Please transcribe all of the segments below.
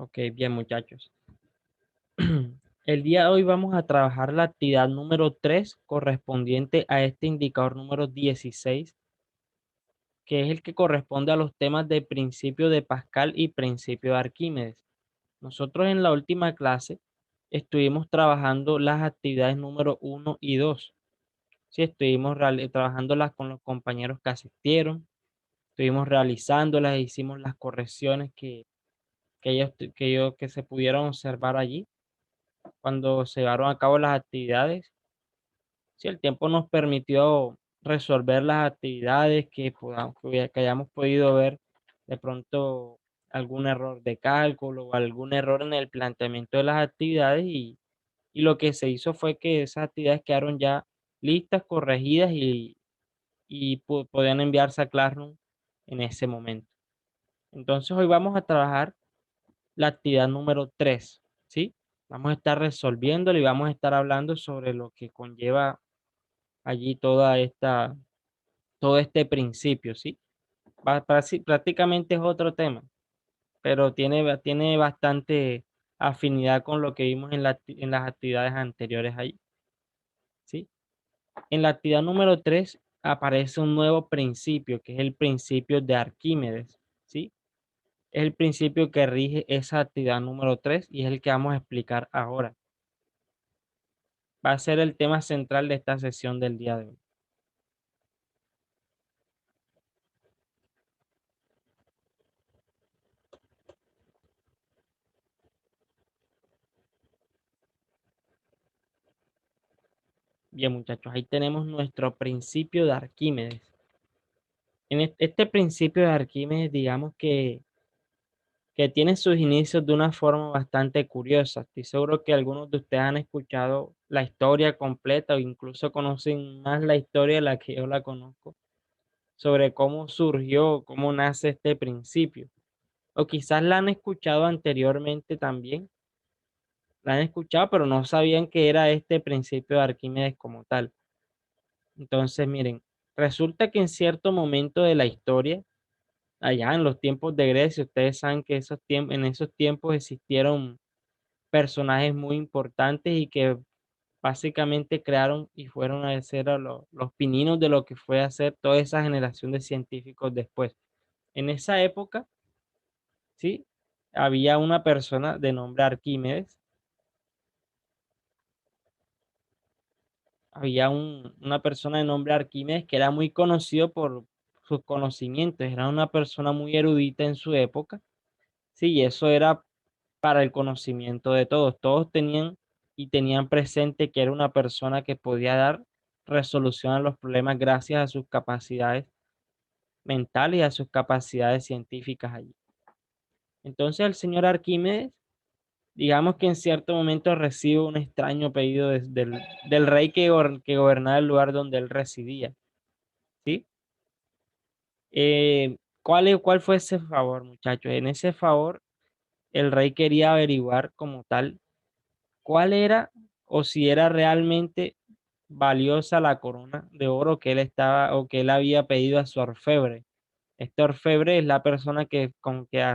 Ok, bien muchachos. El día de hoy vamos a trabajar la actividad número 3 correspondiente a este indicador número 16, que es el que corresponde a los temas de principio de Pascal y principio de Arquímedes. Nosotros en la última clase estuvimos trabajando las actividades número 1 y 2. Sí, estuvimos trabajándolas con los compañeros que asistieron, estuvimos realizándolas, hicimos las correcciones que se pudieron observar allí cuando se llevaron a cabo las actividades. Si el tiempo nos permitió resolver las actividades que hayamos podido ver de pronto algún error de cálculo o algún error en el planteamiento de las actividades y lo que se hizo fue que esas actividades quedaron ya listas, corregidas y podían enviarse a Classroom en ese momento. Entonces hoy vamos a trabajar la actividad número 3, ¿sí? Vamos a estar resolviéndolo y vamos a estar hablando sobre lo que conlleva allí todo este principio, ¿sí? Prácticamente es otro tema, pero tiene bastante afinidad con lo que vimos en las actividades anteriores ahí, ¿sí? En la actividad número 3 aparece un nuevo principio, que es el principio de Arquímedes, ¿sí? Es el principio que rige esa actividad número 3 y es el que vamos a explicar ahora. Va a ser el tema central de esta sesión del día de hoy. Bien, muchachos, ahí tenemos nuestro principio de Arquímedes. En este principio de Arquímedes, digamos que tiene sus inicios de una forma bastante curiosa. Estoy seguro que algunos de ustedes han escuchado la historia completa o incluso conocen más la historia de la que yo la conozco, sobre cómo surgió, cómo nace este principio. O quizás la han escuchado anteriormente también, la han escuchado, pero no sabían que era este principio de Arquímedes como tal. Entonces, miren, resulta que en cierto momento de la historia, allá en los tiempos de Grecia, ustedes saben que en esos tiempos existieron personajes muy importantes y que básicamente crearon y fueron a ser los pininos de lo que fue a ser toda esa generación de científicos después. En esa época, sí, había una persona de nombre Arquímedes, una persona de nombre Arquímedes que era muy conocido por sus conocimientos, era una persona muy erudita en su época. Sí, y eso era para el conocimiento de todos. Todos tenían presente que era una persona que podía dar resolución a los problemas gracias a sus capacidades mentales y a sus capacidades científicas allí. Entonces el señor Arquímedes, digamos que en cierto momento recibe un extraño pedido del rey que gobernaba el lugar donde él residía, ¿sí? ¿Cuál fue ese favor, muchachos? En ese favor, el rey quería averiguar como tal cuál era o si era realmente valiosa la corona de oro que él estaba o que él había pedido a su orfebre. Este orfebre es la persona que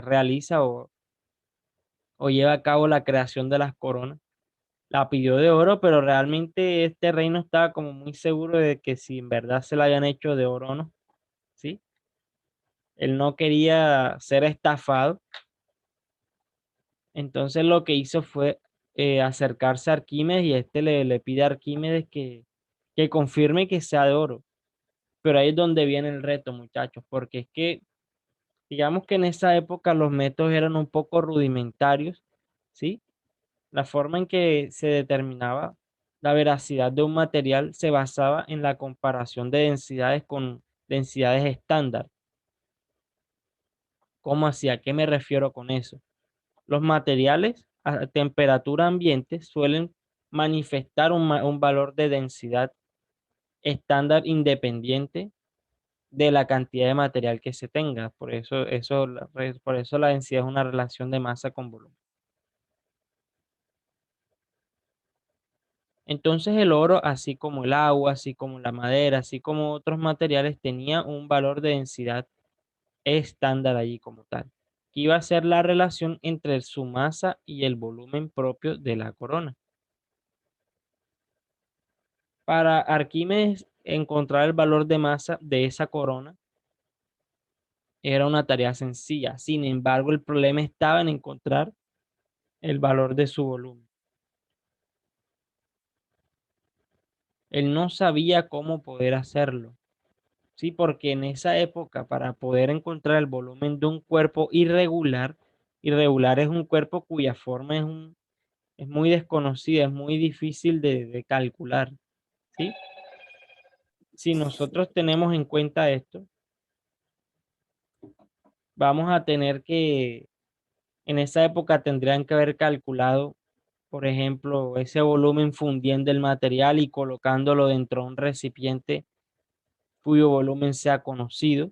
realiza o lleva a cabo la creación de las coronas. La pidió de oro, pero realmente este rey no estaba como muy seguro de que si en verdad se la habían hecho de oro o no, ¿sí? Él no quería ser estafado, entonces lo que hizo fue acercarse a Arquímedes y este le pide a Arquímedes que confirme que sea de oro. Pero ahí es donde viene el reto, muchachos, porque es que, digamos que en esa época los métodos eran un poco rudimentarios, ¿sí? La forma en que se determinaba la veracidad de un material se basaba en la comparación de densidades con densidades estándar. ¿Cómo así? ¿A qué me refiero con eso? Los materiales a temperatura ambiente suelen manifestar un valor de densidad estándar independiente de la cantidad de material que se tenga. Por eso la densidad es una relación de masa con volumen. Entonces el oro, así como el agua, así como la madera, así como otros materiales, tenía un valor de densidad estándar allí como tal. que iba a ser la relación entre su masa y el volumen propio de la corona. Para Arquímedes, encontrar el valor de masa de esa corona era una tarea sencilla. Sin embargo, el problema estaba en encontrar el valor de su volumen. Él no sabía cómo poder hacerlo. Sí, porque en esa época, para poder encontrar el volumen de un cuerpo irregular, irregular es un cuerpo cuya forma es muy desconocida, es muy difícil de calcular. ¿Sí? Si nosotros tenemos en cuenta esto, vamos a tener que, en esa época tendrían que haber calculado, por ejemplo, ese volumen fundiendo el material y colocándolo dentro de un recipiente cuyo volumen sea conocido.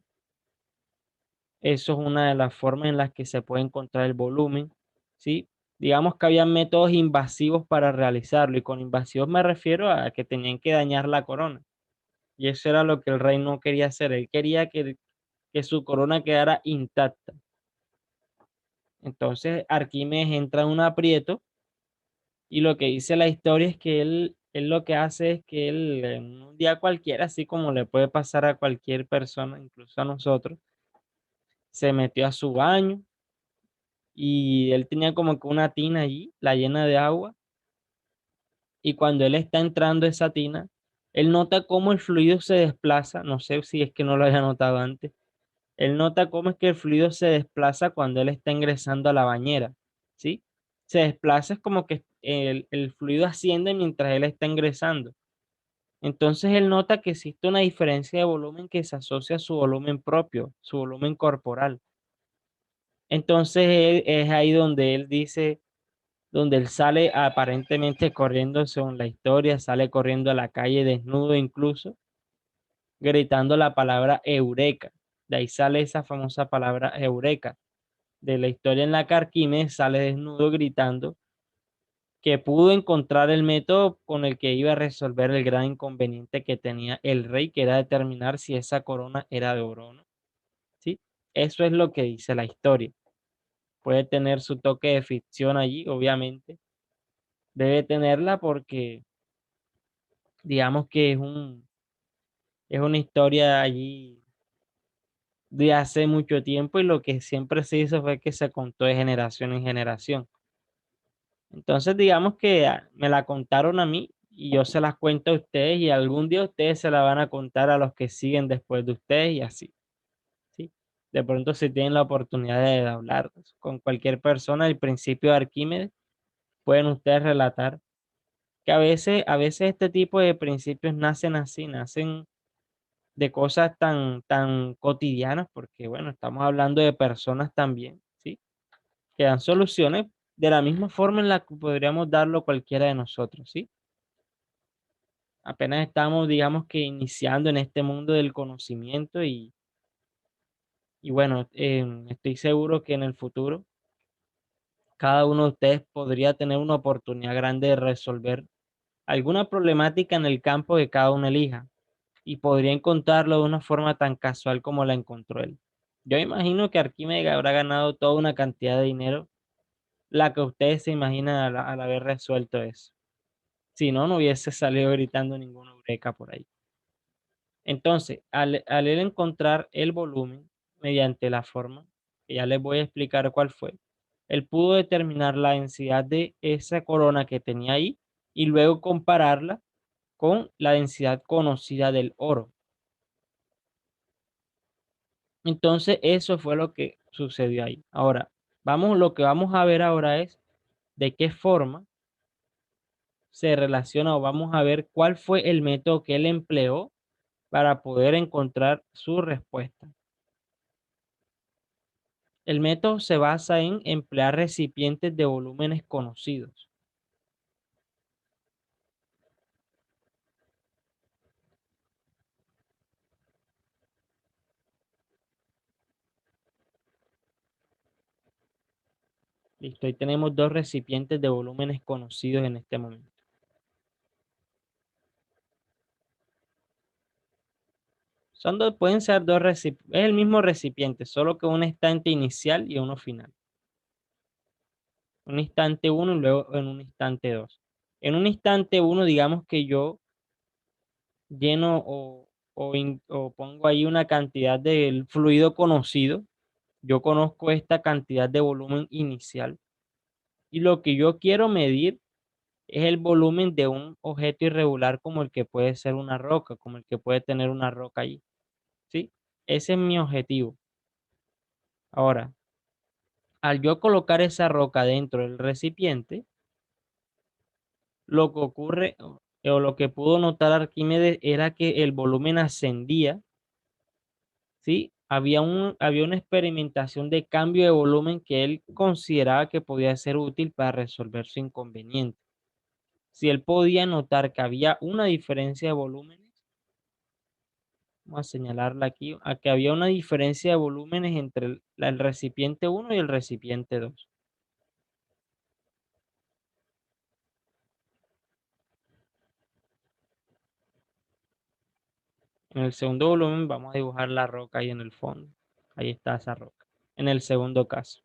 Eso es una de las formas en las que se puede encontrar el volumen, ¿sí? Digamos que había métodos invasivos para realizarlo, y con invasivos me refiero a que tenían que dañar la corona. Y eso era lo que el rey no quería hacer. Él quería que su corona quedara intacta. Entonces Arquímedes entra en un aprieto, y lo que dice la historia es que él lo que hace es que él en un día cualquiera, así como le puede pasar a cualquier persona, incluso a nosotros, se metió a su baño y él tenía como que una tina allí, la llena de agua, y cuando él está entrando a esa tina, él nota cómo el fluido se desplaza, no sé si es que no lo haya notado antes, él nota cómo es que el fluido se desplaza cuando él está ingresando a la bañera, ¿sí? Se desplaza, es como que el fluido asciende mientras él está ingresando. Entonces él nota que existe una diferencia de volumen que se asocia a su volumen propio, su volumen corporal. Entonces es ahí donde él dice, donde él sale aparentemente corriendo, según la historia, sale corriendo a la calle desnudo incluso, gritando la palabra eureka. De ahí sale esa famosa palabra eureka. De la historia en la que Arquímedes sale desnudo gritando que pudo encontrar el método con el que iba a resolver el gran inconveniente que tenía el rey, que era determinar si esa corona era de oro o no. ¿Sí? Eso es lo que dice la historia. Puede tener su toque de ficción allí, obviamente. Debe tenerla porque digamos que es una historia allí de hace mucho tiempo, y lo que siempre se hizo fue que se contó de generación en generación. Entonces, digamos que me la contaron a mí y yo se las cuento a ustedes, y algún día ustedes se la van a contar a los que siguen después de ustedes, y así, ¿sí? De pronto, si tienen la oportunidad de hablar con cualquier persona del principio de Arquímedes, pueden ustedes relatar que a veces este tipo de principios nacen así, nacen de cosas tan cotidianas, porque bueno, estamos hablando de personas también, ¿sí? Que dan soluciones de la misma forma en la que podríamos darlo cualquiera de nosotros, ¿sí? Apenas estamos, digamos que iniciando en este mundo del conocimiento, y bueno, estoy seguro que en el futuro cada uno de ustedes podría tener una oportunidad grande de resolver alguna problemática en el campo que cada uno elija, y podría encontrarlo de una forma tan casual como la encontró él. Yo imagino que Arquímedes habrá ganado toda una cantidad de dinero, la que ustedes se imaginan al haber resuelto eso. Si no, no hubiese salido gritando ninguna eureka por ahí. Entonces, al él encontrar el volumen mediante la forma, que ya les voy a explicar cuál fue, él pudo determinar la densidad de esa corona que tenía ahí, y luego compararla con la densidad conocida del oro. Entonces, eso fue lo que sucedió ahí. Ahora, lo que vamos a ver ahora es de qué forma se relaciona, o vamos a ver cuál fue el método que él empleó para poder encontrar su respuesta. El método se basa en emplear recipientes de volúmenes conocidos. Listo, ahí tenemos dos recipientes de volúmenes conocidos en este momento. pueden ser dos recipientes, es el mismo recipiente, solo que un instante inicial y uno final. Un instante uno y luego en un instante dos. En un instante uno, digamos que yo lleno o pongo ahí una cantidad del fluido conocido. Yo conozco esta cantidad de volumen inicial y lo que yo quiero medir es el volumen de un objeto irregular como el que puede ser una roca, como el que puede tener una roca allí, ¿sí? Ese es mi objetivo. Ahora, al yo colocar esa roca dentro del recipiente, lo que ocurre o lo que pudo notar Arquímedes era que el volumen ascendía, ¿sí? Había una experimentación de cambio de volumen que él consideraba que podía ser útil para resolver su inconveniente. Si él podía notar que había una diferencia de volúmenes, vamos a señalarla aquí, a que había una diferencia de volúmenes entre el recipiente uno y el recipiente 2. En el segundo volumen vamos a dibujar la roca ahí en el fondo. Ahí está esa roca. En el segundo caso.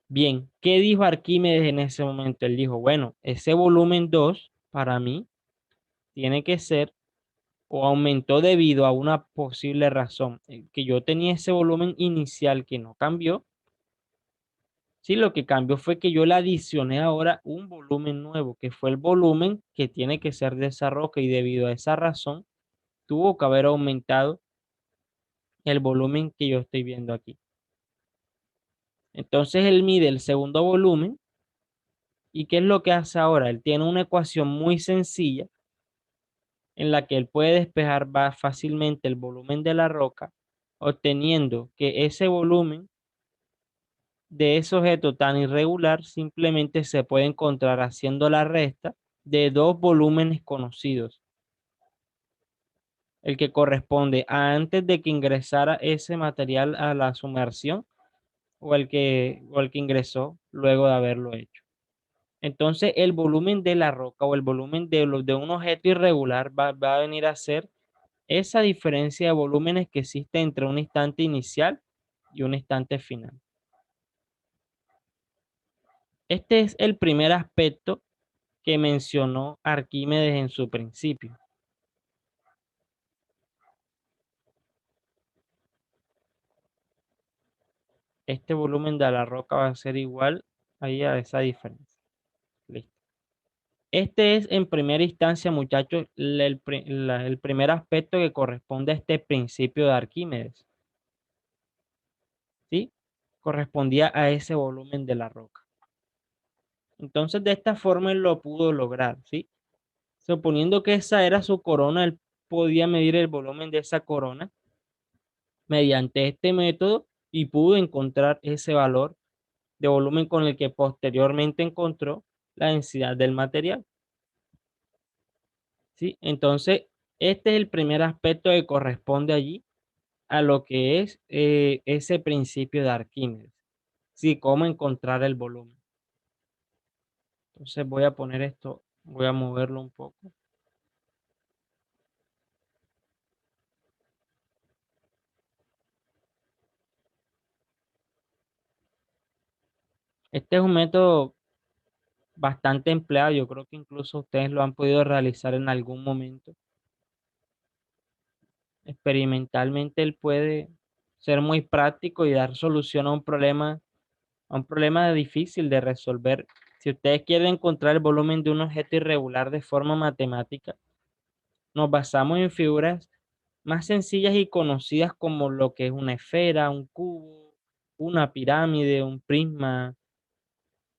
Bien, ¿qué dijo Arquímedes en ese momento? Él dijo, bueno, ese volumen 2 para mí tiene que ser o aumentó debido a una posible razón, que yo tenía ese volumen inicial que no cambió. Sí, lo que cambió fue que yo le adicioné ahora un volumen nuevo, que fue el volumen que tiene que ser de esa roca y debido a esa razón tuvo que haber aumentado el volumen que yo estoy viendo aquí. Entonces él mide el segundo volumen y ¿qué es lo que hace ahora? Él tiene una ecuación muy sencilla en la que él puede despejar fácilmente el volumen de la roca, obteniendo que ese volumen de ese objeto tan irregular simplemente se puede encontrar haciendo la resta de dos volúmenes conocidos, el que corresponde a antes de que ingresara ese material a la sumersión o el que ingresó luego de haberlo hecho. Entonces, el volumen de la roca o el volumen de un objeto irregular va a venir a ser esa diferencia de volúmenes que existe entre un instante inicial y un instante final. Este es el primer aspecto que mencionó Arquímedes en su principio. Este volumen de la roca va a ser igual ahí a esa diferencia. Listo. Este es en primera instancia, muchachos, el primer aspecto que corresponde a este principio de Arquímedes. ¿Sí? Correspondía a ese volumen de la roca. Entonces, de esta forma él lo pudo lograr, ¿sí? Suponiendo que esa era su corona, él podía medir el volumen de esa corona mediante este método y pudo encontrar ese valor de volumen con el que posteriormente encontró la densidad del material. ¿Sí? Entonces, este es el primer aspecto que corresponde allí a lo que es ese principio de Arquímedes. Sí, cómo encontrar el volumen. Entonces voy a poner esto, voy a moverlo un poco. Este es un método bastante empleado. Yo creo que incluso ustedes lo han podido realizar en algún momento. Experimentalmente él puede ser muy práctico y dar solución a un problema difícil de resolver. Si ustedes quieren encontrar el volumen de un objeto irregular de forma matemática, nos basamos en figuras más sencillas y conocidas como lo que es una esfera, un cubo, una pirámide, un prisma.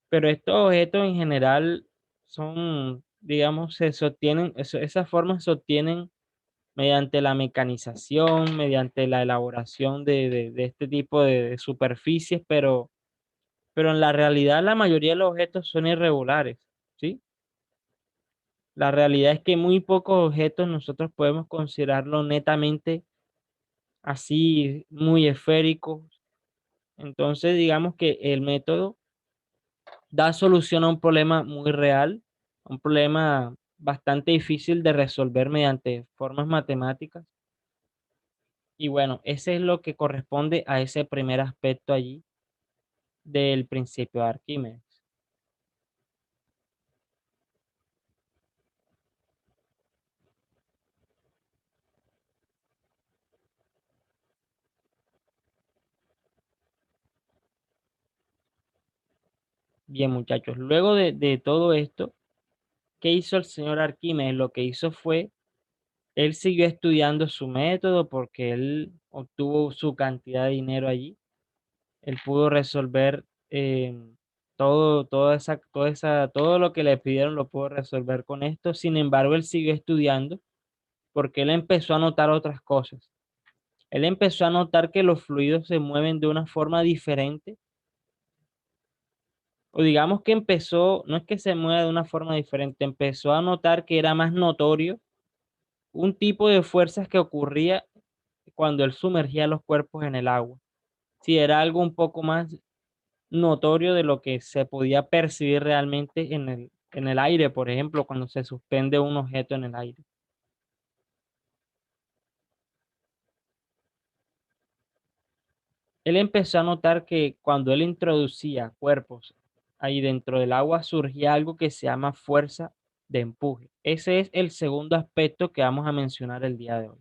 Pero estos objetos en general son, digamos, se sostienen, esas formas se obtienen mediante la mecanización, mediante la elaboración de este tipo de superficies, pero en la realidad la mayoría de los objetos son irregulares, ¿sí? La realidad es que muy pocos objetos nosotros podemos considerarlos netamente así, muy esféricos. Entonces, digamos que el método da solución a un problema muy real, a un problema bastante difícil de resolver mediante formas matemáticas. Y bueno, ese es lo que corresponde a ese primer aspecto allí del principio de Arquímedes. Bien, muchachos, luego de todo esto, ¿qué hizo el señor Arquímedes? Lo que hizo fue, él siguió estudiando su método porque él obtuvo su cantidad de dinero allí. Él pudo resolver todo lo que le pidieron lo pudo resolver con esto. Sin embargo, él siguió estudiando porque él empezó a notar otras cosas. Él empezó a notar que los fluidos se mueven de una forma diferente, o digamos que empezó, no es que se mueva de una forma diferente, empezó a notar que era más notorio un tipo de fuerzas que ocurría cuando él sumergía los cuerpos en el agua. Si era algo un poco más notorio de lo que se podía percibir realmente en el aire, por ejemplo, cuando se suspende un objeto en el aire. Él empezó a notar que cuando él introducía cuerpos ahí dentro del agua surgía algo que se llama fuerza de empuje. Ese es el segundo aspecto que vamos a mencionar el día de hoy.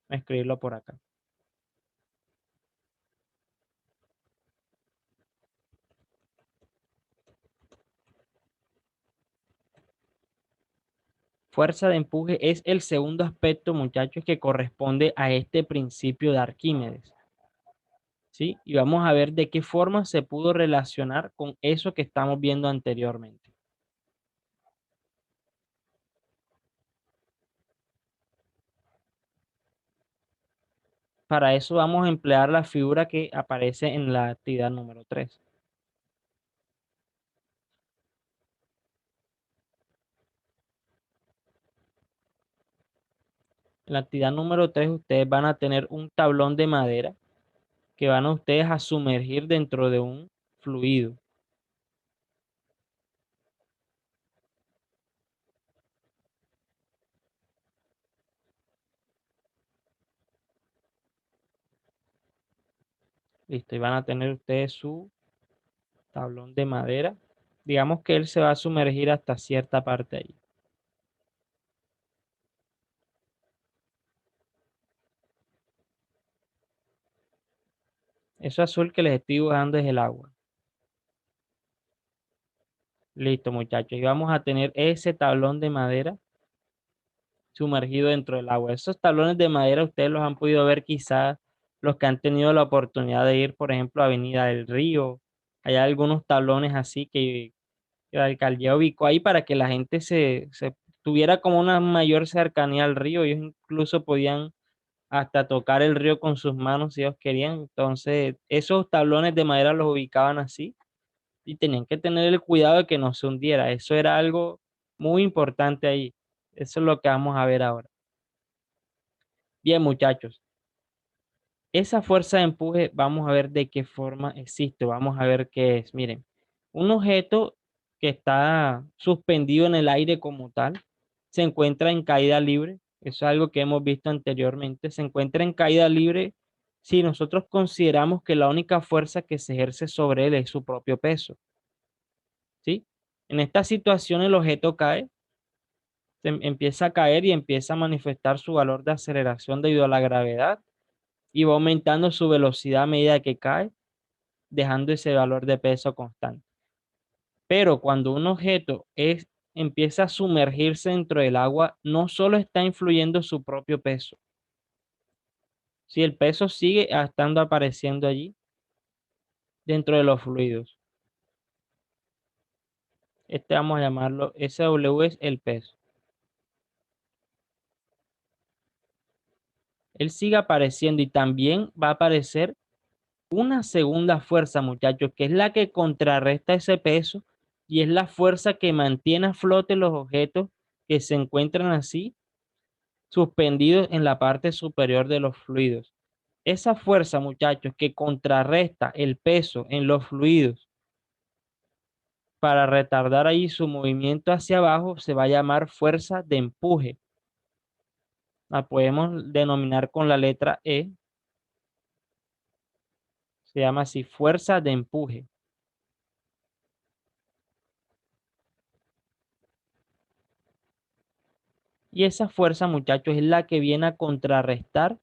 Voy a escribirlo por acá. Fuerza de empuje es el segundo aspecto, muchachos, que corresponde a este principio de Arquímedes. ¿Sí? Y vamos a ver de qué forma se pudo relacionar con eso que estamos viendo anteriormente. Para eso vamos a emplear la figura que aparece en la actividad número 3. En la actividad número 3 ustedes van a tener un tablón de madera que van a ustedes a sumergir dentro de un fluido. Listo, y van a tener ustedes su tablón de madera. Digamos que él se va a sumergir hasta cierta parte ahí. Eso azul que les estoy dibujando es el agua. Listo, muchachos. Y vamos a tener ese tablón de madera sumergido dentro del agua. Esos tablones de madera ustedes los han podido ver quizás los que han tenido la oportunidad de ir, por ejemplo, a Avenida del Río. Hay algunos tablones así que la alcaldía ubicó ahí para que la gente se tuviera como una mayor cercanía al río. Ellos incluso podían hasta tocar el río con sus manos si ellos querían. Entonces, esos tablones de madera los ubicaban así y tenían que tener el cuidado de que no se hundiera. Eso era algo muy importante ahí. Eso es lo que vamos a ver ahora. Bien, muchachos, esa fuerza de empuje, vamos a ver de qué forma existe. Vamos a ver qué es. Miren, un objeto que está suspendido en el aire como tal, se encuentra en caída libre. Eso es algo que hemos visto anteriormente. Se encuentra en caída libre si nosotros consideramos que la única fuerza que se ejerce sobre él es su propio peso. ¿Sí? En esta situación el objeto cae, empieza a caer y empieza a manifestar su valor de aceleración debido a la gravedad y va aumentando su velocidad a medida que cae, dejando ese valor de peso constante. Pero cuando un objeto empieza a sumergirse dentro del agua, no solo está influyendo su propio peso, si el peso sigue estando apareciendo allí dentro de los fluidos. Este vamos a llamarlo SW, es el peso. Él sigue apareciendo y también va a aparecer una segunda fuerza, muchachos, que es la que contrarresta ese peso y es la fuerza que mantiene a flote los objetos que se encuentran así suspendidos en la parte superior de los fluidos. Esa fuerza, muchachos, que contrarresta el peso en los fluidos para retardar ahí su movimiento hacia abajo se va a llamar fuerza de empuje. La podemos denominar con la letra E. Se llama así, fuerza de empuje. Y esa fuerza, muchachos, es la que viene a contrarrestar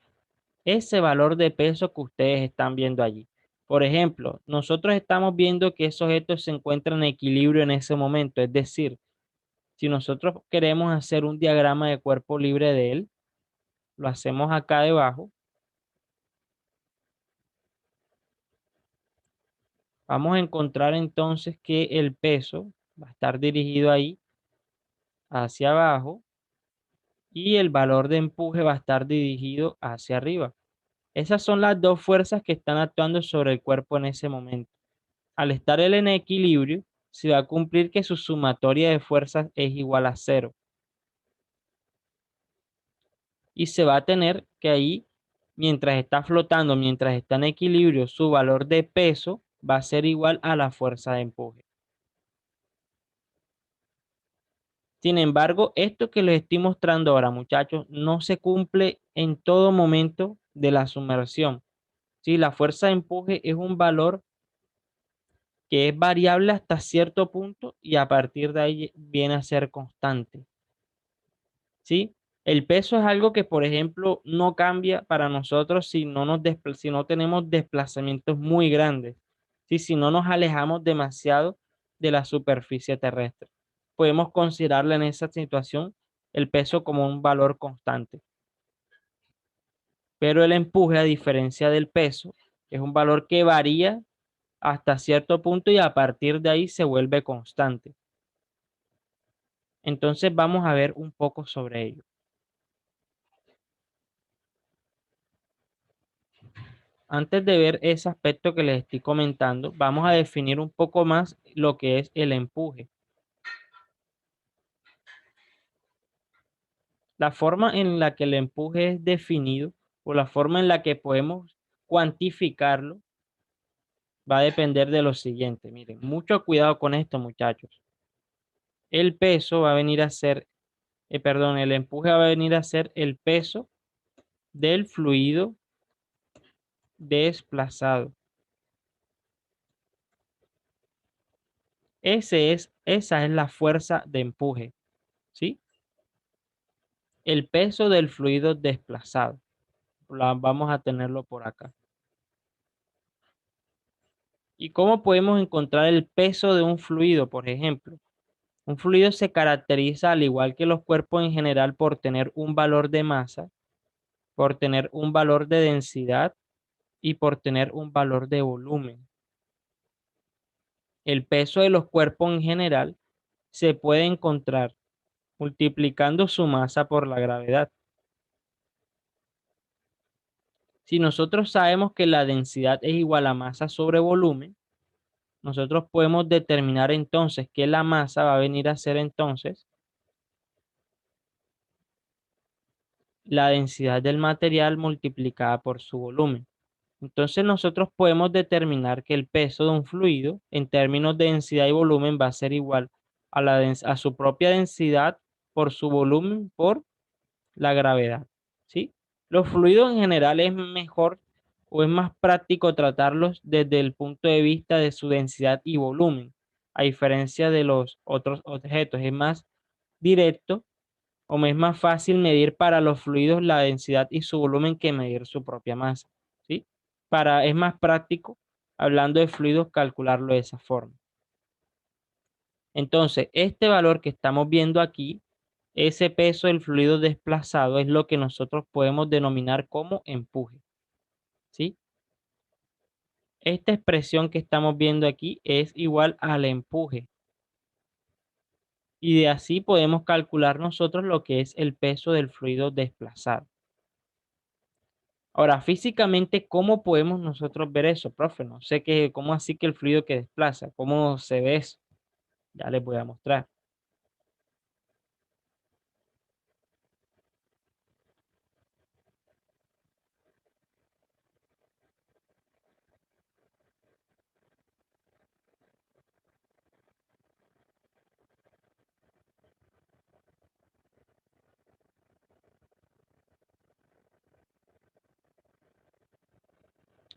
ese valor de peso que ustedes están viendo allí. Por ejemplo, nosotros estamos viendo que esos objetos se encuentran en equilibrio en ese momento. Es decir, si nosotros queremos hacer un diagrama de cuerpo libre de él, lo hacemos acá debajo. Vamos a encontrar entonces que el peso va a estar dirigido ahí hacia abajo y el valor de empuje va a estar dirigido hacia arriba. Esas son las dos fuerzas que están actuando sobre el cuerpo en ese momento. Al estar él en equilibrio, se va a cumplir que su sumatoria de fuerzas es igual a cero. Y se va a tener que ahí, mientras está flotando, mientras está en equilibrio, su valor de peso va a ser igual a la fuerza de empuje. Sin embargo, esto que les estoy mostrando ahora, muchachos, no se cumple en todo momento de la sumersión. ¿Sí? La fuerza de empuje es un valor que es variable hasta cierto punto y a partir de ahí viene a ser constante. ¿Sí? El peso es algo que, por ejemplo, no cambia para nosotros si no, si no tenemos desplazamientos muy grandes, ¿sí? Si no nos alejamos demasiado de la superficie terrestre. Podemos considerarle en esa situación el peso como un valor constante. Pero el empuje, a diferencia del peso, es un valor que varía hasta cierto punto y a partir de ahí se vuelve constante. Entonces vamos a ver un poco sobre ello. Antes de ver ese aspecto que les estoy comentando, vamos a definir un poco más lo que es el empuje. La forma en la que el empuje es definido o la forma en la que podemos cuantificarlo va a depender de lo siguiente. Miren, mucho cuidado con esto, muchachos. El peso va a venir a ser, perdón, el empuje va a venir a ser el peso del fluido desplazado. Esa es la fuerza de empuje, ¿sí? El peso del fluido desplazado. Vamos a tenerlo por acá. ¿Y cómo podemos encontrar el peso de un fluido, por ejemplo? Un fluido se caracteriza, al igual que los cuerpos en general, por tener un valor de masa, por tener un valor de densidad y por tener un valor de volumen. El peso de los cuerpos en general se puede encontrar multiplicando su masa por la gravedad. Si nosotros sabemos que la densidad es igual a masa sobre volumen, nosotros podemos determinar entonces que la masa va a venir a ser entonces la densidad del material multiplicada por su volumen. Entonces nosotros podemos determinar que el peso de un fluido en términos de densidad y volumen va a ser igual a, a su propia densidad por su volumen por la gravedad. ¿Sí? Los fluidos en general es mejor o es más práctico tratarlos desde el punto de vista de su densidad y volumen, a diferencia de los otros objetos. Es más directo o me es más fácil medir para los fluidos la densidad y su volumen que medir su propia masa, ¿sí? Es más práctico, hablando de fluidos, calcularlo de esa forma. Entonces, este valor que estamos viendo aquí, ese peso del fluido desplazado, es lo que nosotros podemos denominar como empuje, ¿sí? Esta expresión que estamos viendo aquí es igual al empuje. Y de así podemos calcular nosotros lo que es el peso del fluido desplazado. Ahora, físicamente, ¿cómo podemos nosotros ver eso, profe? No sé qué, cómo así que el fluido que desplaza, cómo se ve eso. Ya les voy a mostrar.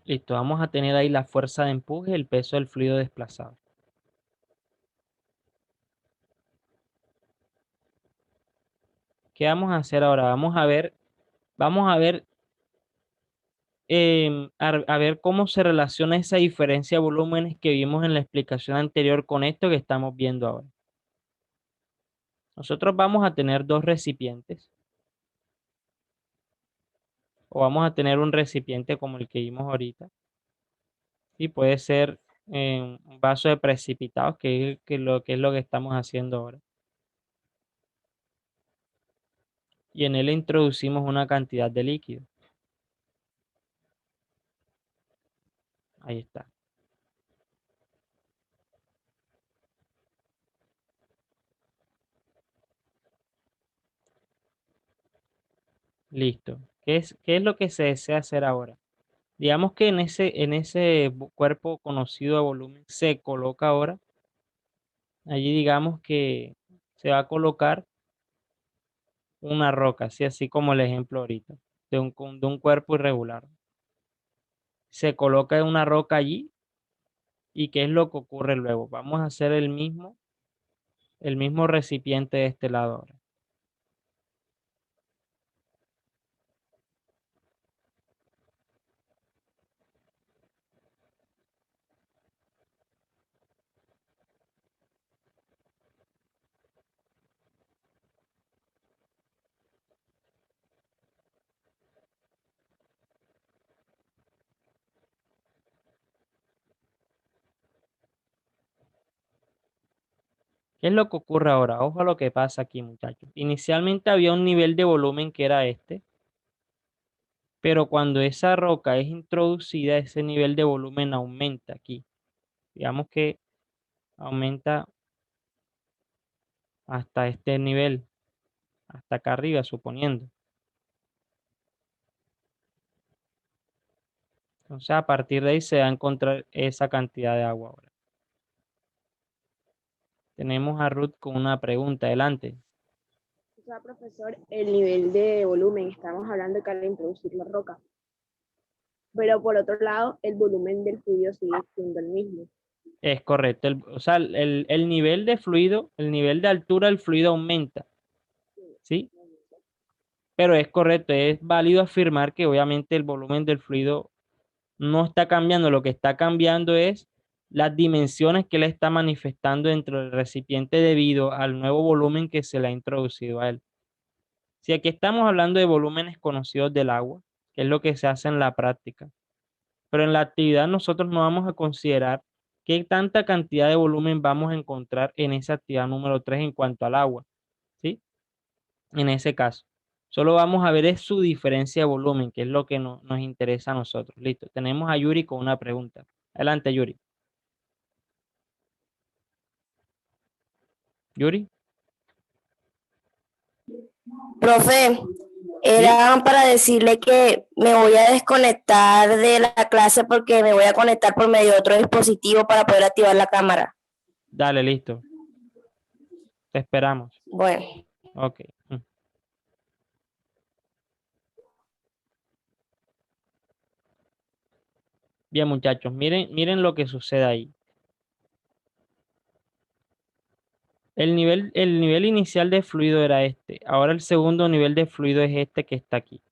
Listo, vamos a tener ahí la fuerza de empuje, el peso del fluido desplazado. ¿Qué vamos a hacer ahora? Vamos a ver, a ver cómo se relaciona esa diferencia de volúmenes que vimos en la explicación anterior con esto que estamos viendo ahora. Nosotros vamos a tener dos recipientes, o vamos a tener un recipiente como el que vimos ahorita, y puede ser un vaso de precipitados, que es lo que estamos haciendo ahora. Y en él introducimos una cantidad de líquido. Ahí está. Listo. ¿Qué es lo que se desea hacer ahora? Digamos que en ese cuerpo conocido de volumen se coloca ahora, allí digamos que se va a colocar una roca, así como el ejemplo ahorita, de un cuerpo irregular. Se coloca una roca allí y ¿qué es lo que ocurre luego? Vamos a hacer el mismo recipiente de este lado ahora. ¿Qué es lo que ocurre ahora? Ojo a lo que pasa aquí, muchachos. Inicialmente había un nivel de volumen que era este, pero cuando esa roca es introducida, ese nivel de volumen aumenta aquí. Digamos que aumenta hasta este nivel, hasta acá arriba, suponiendo. Entonces, a partir de ahí se va a encontrar esa cantidad de agua ahora. Tenemos a Ruth con una pregunta. Adelante. O sea, profesor, el nivel de volumen, estamos hablando de que al introducir la roca, pero por otro lado, el volumen del fluido sigue siendo el mismo. Es correcto. O sea, el nivel de fluido, el nivel de altura del fluido aumenta, ¿sí? Pero es correcto, es válido afirmar que obviamente el volumen del fluido no está cambiando. Lo que está cambiando es las dimensiones que él está manifestando dentro del recipiente debido al nuevo volumen que se le ha introducido a él. Si aquí estamos hablando de volúmenes conocidos del agua, que es lo que se hace en la práctica, pero en la actividad nosotros no vamos a considerar qué tanta cantidad de volumen vamos a encontrar en esa actividad número 3 en cuanto al agua, ¿sí? En ese caso. Solo vamos a ver es su diferencia de volumen, que es lo que nos interesa a nosotros. Listo. Tenemos a Yuri con una pregunta. Adelante, Yuri. Yuri. Profe, Sí. era para decirle que me voy a desconectar de la clase porque me voy a conectar por medio de otro dispositivo para poder activar la cámara. Dale, listo. Te esperamos. Bueno, Ok. Bien, muchachos, miren lo que sucede ahí. El nivel inicial de fluido era este. Ahora el segundo nivel de fluido es este que está aquí.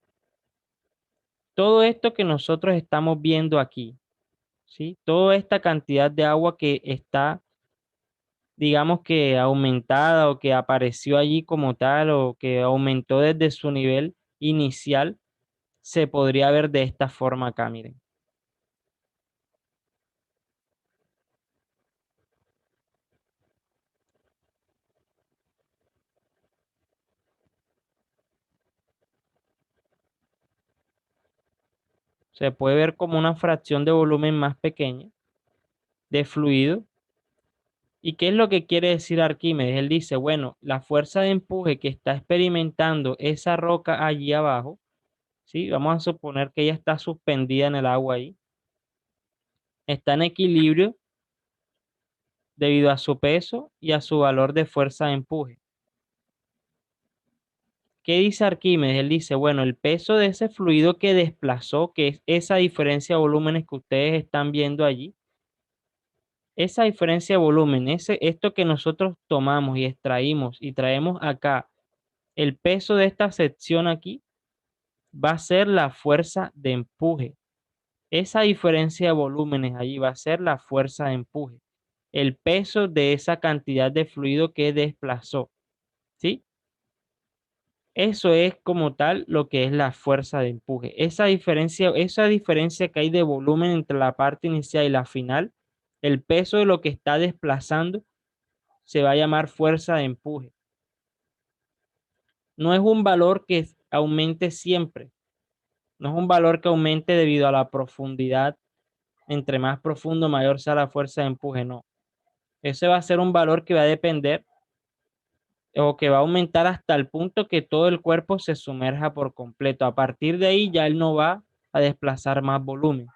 Todo esto que nosotros estamos viendo aquí, ¿sí? Toda esta cantidad de agua que está, digamos que aumentada o que apareció allí como tal o que aumentó desde su nivel inicial, se podría ver de esta forma acá, miren. Se puede ver como una fracción de volumen más pequeña de fluido. ¿Y qué es lo que quiere decir Arquímedes? Él dice, bueno, la fuerza de empuje que está experimentando esa roca allí abajo, ¿sí? Vamos a suponer que ella está suspendida en el agua ahí, está en equilibrio debido a su peso y a su valor de fuerza de empuje. ¿Qué dice Arquímedes? Él dice, bueno, el peso de ese fluido que desplazó, que es esa diferencia de volúmenes que ustedes están viendo allí, esa diferencia de volumen, esto que nosotros tomamos y extraímos y traemos acá, el peso de esta sección aquí va a ser la fuerza de empuje. Esa diferencia de volúmenes allí va a ser la fuerza de empuje. El peso de esa cantidad de fluido que desplazó. ¿Sí? Eso es como tal lo que es la fuerza de empuje. Esa diferencia que hay de volumen entre la parte inicial y la final, el peso de lo que está desplazando se va a llamar fuerza de empuje. No es un valor que aumente siempre, no es un valor que aumente debido a la profundidad. Entre más profundo, mayor sea la fuerza de empuje, no. Ese va a ser un valor que va a depender o que va a aumentar hasta el punto que todo el cuerpo se sumerja por completo. A partir de ahí ya él no va a desplazar más volumen.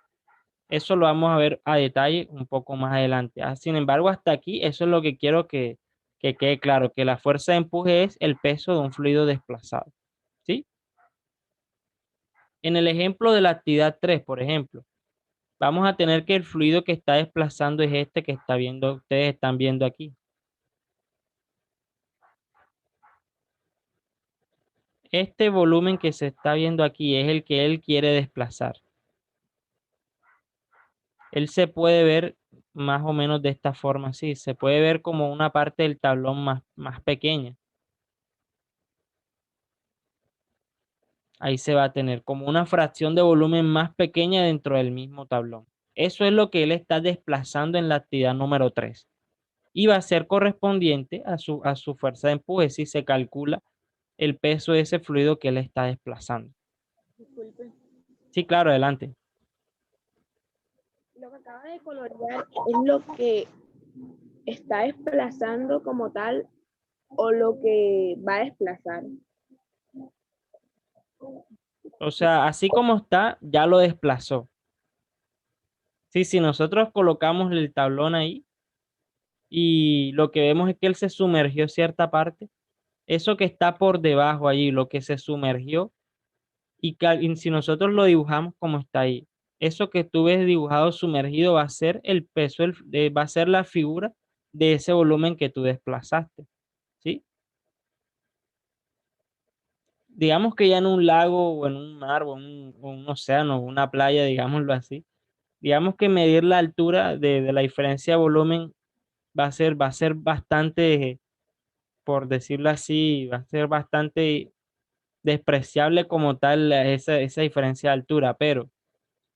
Eso lo vamos a ver a detalle un poco más adelante. Sin embargo, hasta aquí, eso es lo que quiero que quede claro, que la fuerza de empuje es el peso de un fluido desplazado. ¿Sí? En el ejemplo de la actividad 3, por ejemplo, vamos a tener que el fluido que está desplazando es este que ustedes están viendo aquí. Este volumen que se está viendo aquí es el que él quiere desplazar. Él se puede ver más o menos de esta forma, así. Se puede ver como una parte del tablón más pequeña. Ahí se va a tener como una fracción de volumen más pequeña dentro del mismo tablón. Eso es lo que él está desplazando en la actividad número 3. Y va a ser correspondiente a su fuerza de empuje si se calcula el peso de ese fluido que él está desplazando. Disculpe. Sí, claro, adelante. Lo que acaba de colorear es lo que está desplazando como tal o lo que va a desplazar. O sea, así como está, ya lo desplazó. Sí, si nosotros colocamos el tablón ahí y lo que vemos es que él se sumergió cierta parte, eso que está por debajo allí, lo que se sumergió, y si nosotros lo dibujamos como está ahí, eso que tú ves dibujado sumergido va a ser el peso, va a ser la figura de ese volumen que tú desplazaste, ¿sí? Digamos que ya en un lago o en un mar o un océano o una playa, digámoslo así, digamos que medir la altura de la diferencia de volumen va a ser bastante, por decirlo así, va a ser bastante despreciable como tal esa diferencia de altura, pero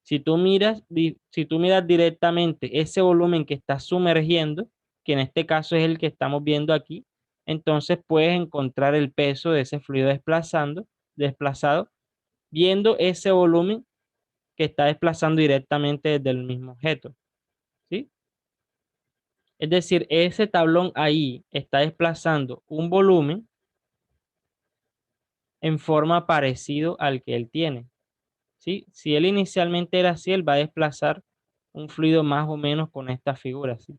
si tú miras directamente ese volumen que está sumergiendo, que en este caso es el que estamos viendo aquí, entonces puedes encontrar el peso de ese fluido desplazado, viendo ese volumen que está desplazando directamente desde el mismo objeto, ¿sí? Es decir, ese tablón ahí está desplazando un volumen en forma parecido al que él tiene, ¿sí? Si él inicialmente era así, él va a desplazar un fluido más o menos con esta figura, ¿sí?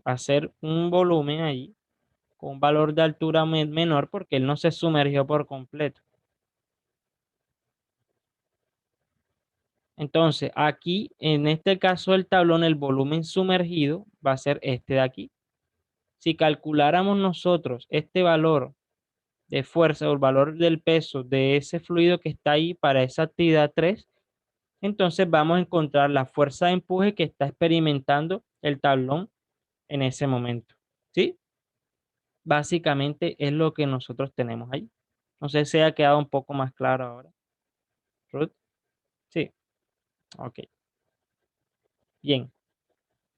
Va a ser un volumen ahí con un valor de altura menor porque él no se sumergió por completo. Entonces, aquí, en este caso del tablón, el volumen sumergido va a ser este de aquí. Si calculáramos nosotros este valor de fuerza o el valor del peso de ese fluido que está ahí para esa actividad 3, entonces vamos a encontrar la fuerza de empuje que está experimentando el tablón en ese momento. ¿Sí? Básicamente es lo que nosotros tenemos ahí. No sé si ha quedado un poco más claro ahora. Ruth. Sí, ok. Bien.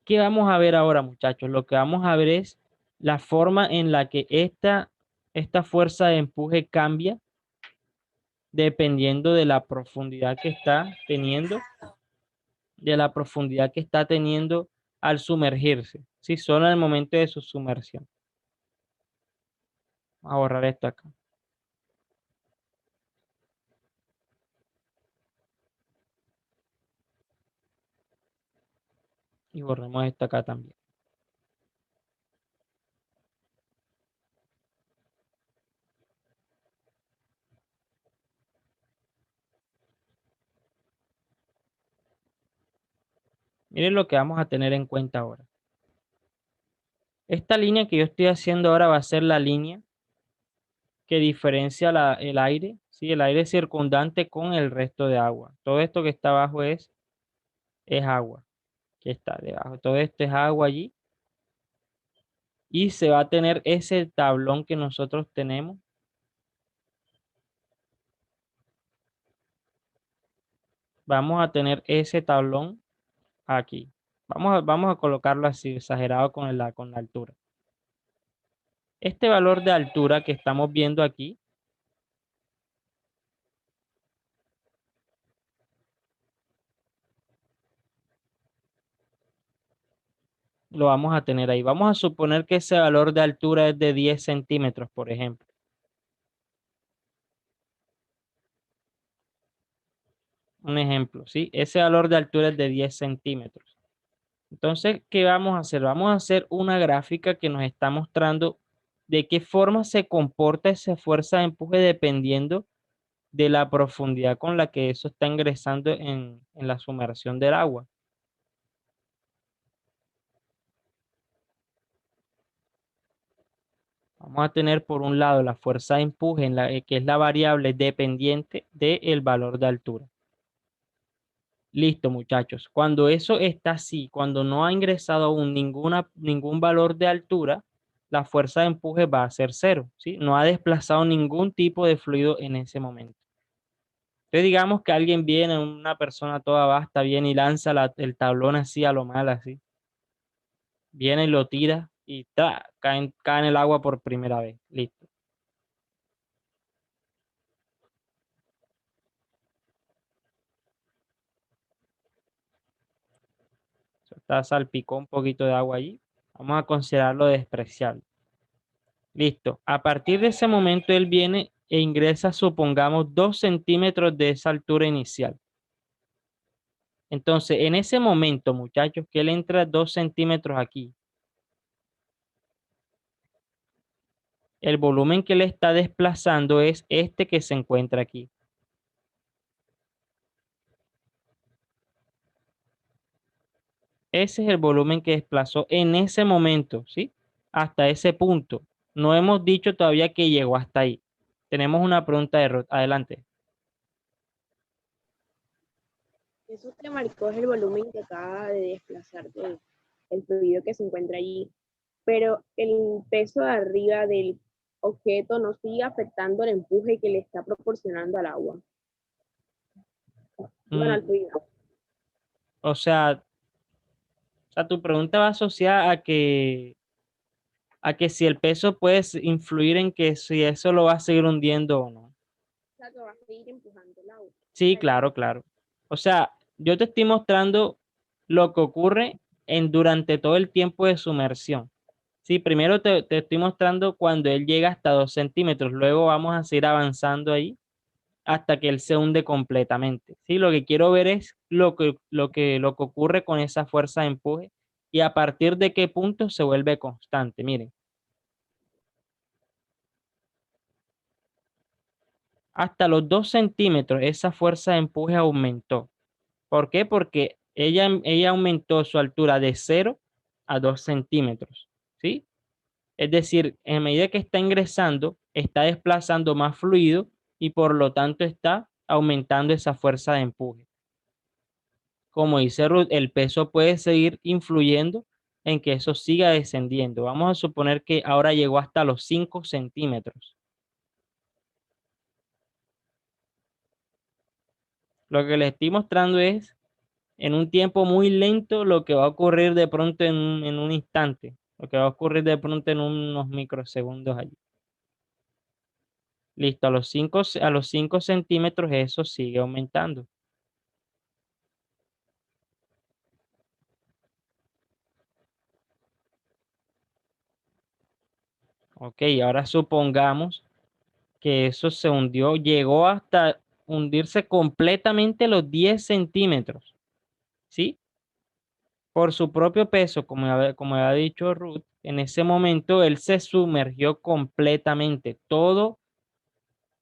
¿Qué vamos a ver ahora, muchachos? Lo que vamos a ver es la forma en la que esta fuerza de empuje cambia dependiendo de la profundidad que está teniendo, al sumergirse. Sí, solo en el momento de su sumersión. Vamos a borrar esto acá. Y borremos esto acá también. Miren lo que vamos a tener en cuenta ahora. Esta línea que yo estoy haciendo ahora va a ser la línea que diferencia el aire, ¿sí? El aire circundante con el resto de agua. Todo esto que está abajo es agua, que está debajo. Todo esto es agua allí. Y se va a tener ese tablón que nosotros tenemos. Vamos a tener ese tablón aquí. Vamos a colocarlo así, exagerado con la altura. Este valor de altura que estamos viendo aquí lo vamos a tener ahí. Vamos a suponer que ese valor de altura es de 10 centímetros, por ejemplo. Un ejemplo, ¿sí? Ese valor de altura es de 10 centímetros. Entonces, ¿qué vamos a hacer? Vamos a hacer una gráfica que nos está mostrando de qué forma se comporta esa fuerza de empuje dependiendo de la profundidad con la que eso está ingresando en la sumersión del agua. Vamos a tener por un lado la fuerza de empuje, que es la variable dependiente del valor de altura. Listo, muchachos. Cuando eso está así, cuando no ha ingresado aún ningún valor de altura, la fuerza de empuje va a ser cero, ¿sí? No ha desplazado ningún tipo de fluido en ese momento. Entonces digamos que alguien viene, una persona toda vasta, viene y lanza el tablón así a lo mal, así. Viene y lo tira y cae en el agua por primera vez. Listo. Está salpicó un poquito de agua allí. Vamos a considerarlo despreciable. Listo. A partir de ese momento él viene e ingresa, supongamos, 2 centímetros de esa altura inicial. Entonces, en ese momento, muchachos, que él entra 2 centímetros aquí, el volumen que le está desplazando es este que se encuentra aquí. Ese es el volumen que desplazó en ese momento, ¿sí? Hasta ese punto. No hemos dicho todavía que llegó hasta ahí. Tenemos una pregunta de Ruth. Adelante. Eso que marcó es el volumen que acaba de desplazar el fluido que se encuentra allí. Pero el peso de arriba del objeto no sigue afectando el empuje que le está proporcionando al agua. Bueno, al Mm, fluido. o sea, tu pregunta va asociada a que si el peso puede influir en que si eso lo va a seguir hundiendo o no. O sea, que va a seguir empujando el agua. Sí, claro, claro. O sea, yo te estoy mostrando lo que ocurre durante todo el tiempo de sumersión. Sí, primero te estoy mostrando cuando él llega hasta 2 centímetros, luego vamos a seguir avanzando ahí hasta que él se hunde completamente. Sí, lo que quiero ver es lo que ocurre con esa fuerza de empuje y a partir de qué punto se vuelve constante. Miren, hasta los 2 centímetros esa fuerza de empuje aumentó. ¿Por qué? Porque ella aumentó su altura de 0 a 2 centímetros, ¿sí? Es decir, en medida que está ingresando, está desplazando más fluido y por lo tanto está aumentando esa fuerza de empuje. Como dice Ruth, el peso puede seguir influyendo en que eso siga descendiendo. Vamos a suponer que ahora llegó hasta los 5 centímetros. Lo que les estoy mostrando es en un tiempo muy lento lo que va a ocurrir de pronto en un instante, lo que va a ocurrir de pronto en unos microsegundos allí. Listo, a los 5 centímetros eso sigue aumentando. Ok, ahora supongamos que eso se hundió, llegó hasta hundirse completamente los 10 centímetros, ¿sí? Por su propio peso, como había dicho Ruth, en ese momento él se sumergió completamente. Todo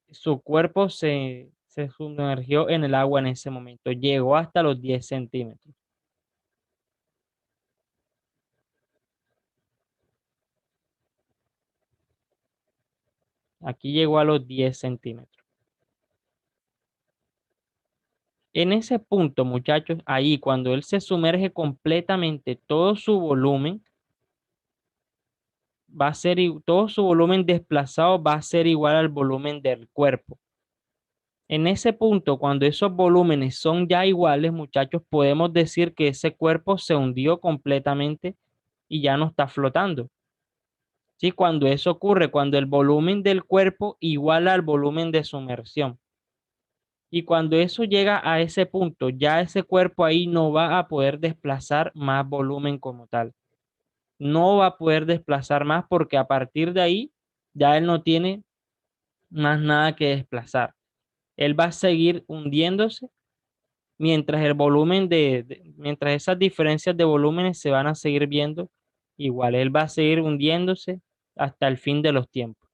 su cuerpo se sumergió en el agua en ese momento. Llegó hasta los 10 centímetros. Aquí llegó a los 10 centímetros. En ese punto, muchachos, ahí cuando él se sumerge completamente, todo su volumen va a ser, todo su volumen desplazado va a ser igual al volumen del cuerpo. En ese punto, cuando esos volúmenes son ya iguales, muchachos, podemos decir que ese cuerpo se hundió completamente y ya no está flotando. ¿Sí? Cuando eso ocurre, cuando el volumen del cuerpo iguala al volumen de sumersión. Y cuando eso llega a ese punto, ya ese cuerpo ahí no va a poder desplazar más volumen como tal. No va a poder desplazar más porque a partir de ahí ya él no tiene más nada que desplazar. Él va a seguir hundiéndose mientras el volumen mientras esas diferencias de volúmenes se van a seguir viendo igual. Él va a seguir hundiéndose hasta el fin de los tiempos.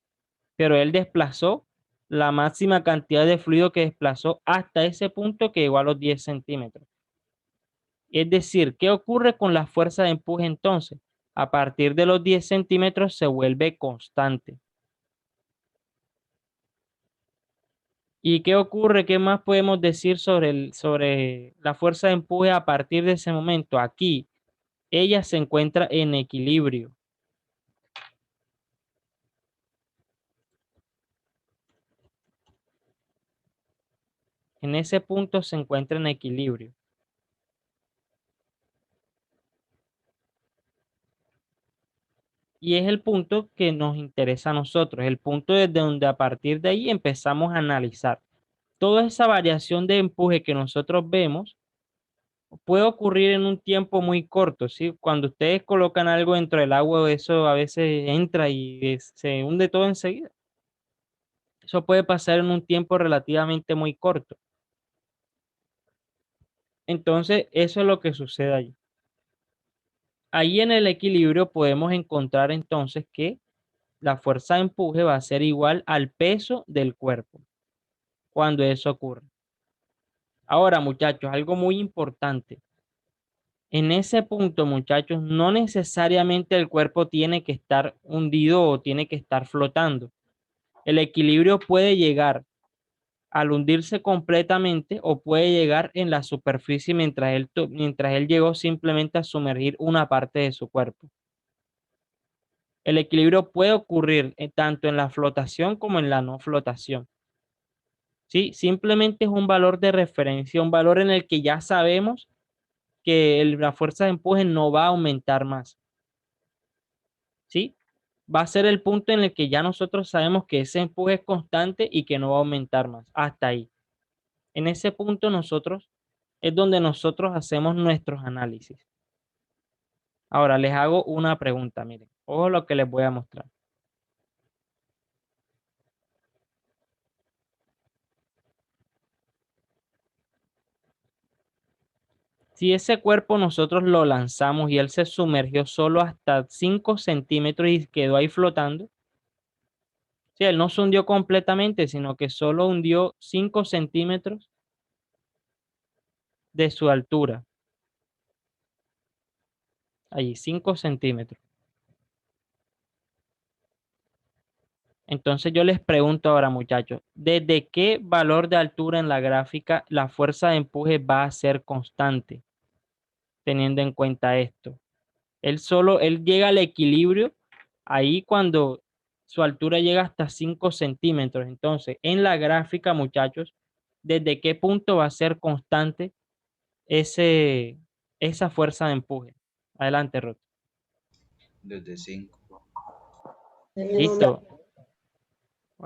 Pero él desplazó la máxima cantidad de fluido que desplazó hasta ese punto que llegó a los 10 centímetros. Es decir, ¿qué ocurre con la fuerza de empuje entonces? A partir de los 10 centímetros se vuelve constante. ¿Y qué ocurre? ¿Qué más podemos decir sobre la fuerza de empuje a partir de ese momento? Aquí, ella se encuentra en equilibrio. En ese punto se encuentra en equilibrio. Y es el punto que nos interesa a nosotros, el punto desde donde a partir de ahí empezamos a analizar. Toda esa variación de empuje que nosotros vemos puede ocurrir en un tiempo muy corto, ¿sí? Cuando ustedes colocan algo dentro del agua, eso a veces entra y se hunde todo enseguida. Eso puede pasar en un tiempo relativamente muy corto. Entonces, eso es lo que sucede allí. Ahí en el equilibrio podemos encontrar entonces que la fuerza de empuje va a ser igual al peso del cuerpo cuando eso ocurre. Ahora, muchachos, algo muy importante. En ese punto, muchachos, no necesariamente el cuerpo tiene que estar hundido o tiene que estar flotando. El equilibrio puede llegar al hundirse completamente o puede llegar en la superficie mientras él llegó simplemente a sumergir una parte de su cuerpo. El equilibrio puede ocurrir tanto en la flotación como en la no flotación. ¿Sí? Simplemente es un valor de referencia, un valor en el que ya sabemos que la fuerza de empuje no va a aumentar más. ¿Sí? Va a ser el punto en el que ya nosotros sabemos que ese empuje es constante y que no va a aumentar más. Hasta ahí. En ese punto nosotros es donde nosotros hacemos nuestros análisis. Ahora les hago una pregunta, miren. Ojo lo que les voy a mostrar. Si ese cuerpo nosotros lo lanzamos y él se sumergió solo hasta 5 centímetros y quedó ahí flotando, si él no se hundió completamente, sino que solo hundió 5 centímetros de su altura, allí 5 centímetros. Entonces yo les pregunto ahora, muchachos, ¿desde qué valor de altura en la gráfica la fuerza de empuje va a ser constante, teniendo en cuenta esto? Él llega al equilibrio ahí cuando su altura llega hasta 5 centímetros. Entonces, en la gráfica, muchachos, ¿desde qué punto va a ser constante ese, esa fuerza de empuje? Adelante, Ruth. Desde 5. Listo.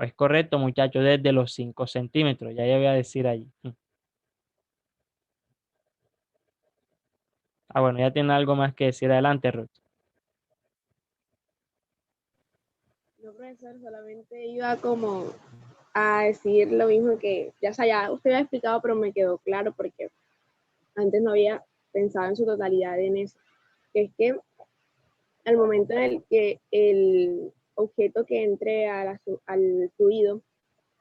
Es correcto, muchachos, desde los 5 centímetros. Ya voy a decir allí. Ah, bueno, ya tiene algo más que decir. Adelante, Ruth. No, profesor, solamente iba como a decir lo mismo que ya usted había explicado, pero me quedó claro porque antes no había pensado en su totalidad en eso. Que es que al momento en el que el objeto que entre al fluido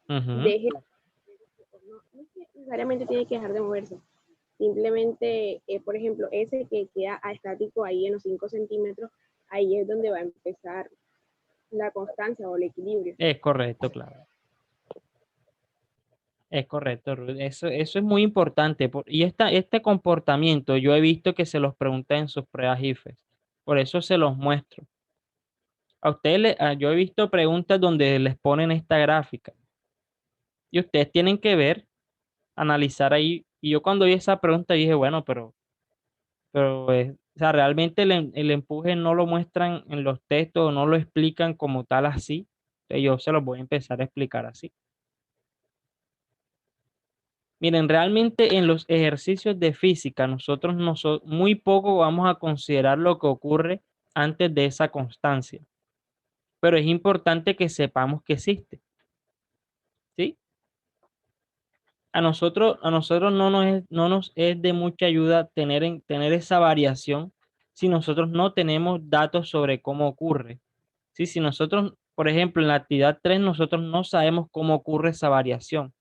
Ujú. deje, no es que necesariamente tiene que dejar de moverse, simplemente, por ejemplo, ese que queda estático ahí en los 5 centímetros, ahí es donde va a empezar la constancia o el equilibrio. Es correcto, claro. Es correcto, Ruth. Eso es muy importante. Y este comportamiento yo he visto que se los pregunta en sus pruebas IFES. Por eso se los muestro. A ustedes, yo he visto preguntas donde les ponen esta gráfica. Y ustedes tienen que ver, analizar ahí. Y yo cuando vi esa pregunta dije, bueno, pero o sea, realmente el empuje no lo muestran en los textos, no lo explican como tal así. Entonces yo se los voy a empezar a explicar así. Miren, realmente en los ejercicios de física nosotros muy poco vamos a considerar lo que ocurre antes de esa constancia, pero es importante que sepamos que existe, ¿sí? A nosotros no nos es de mucha ayuda tener esa variación si nosotros no tenemos datos sobre cómo ocurre, ¿sí? Si nosotros, por ejemplo, en la actividad 3 nosotros no sabemos cómo ocurre esa variación.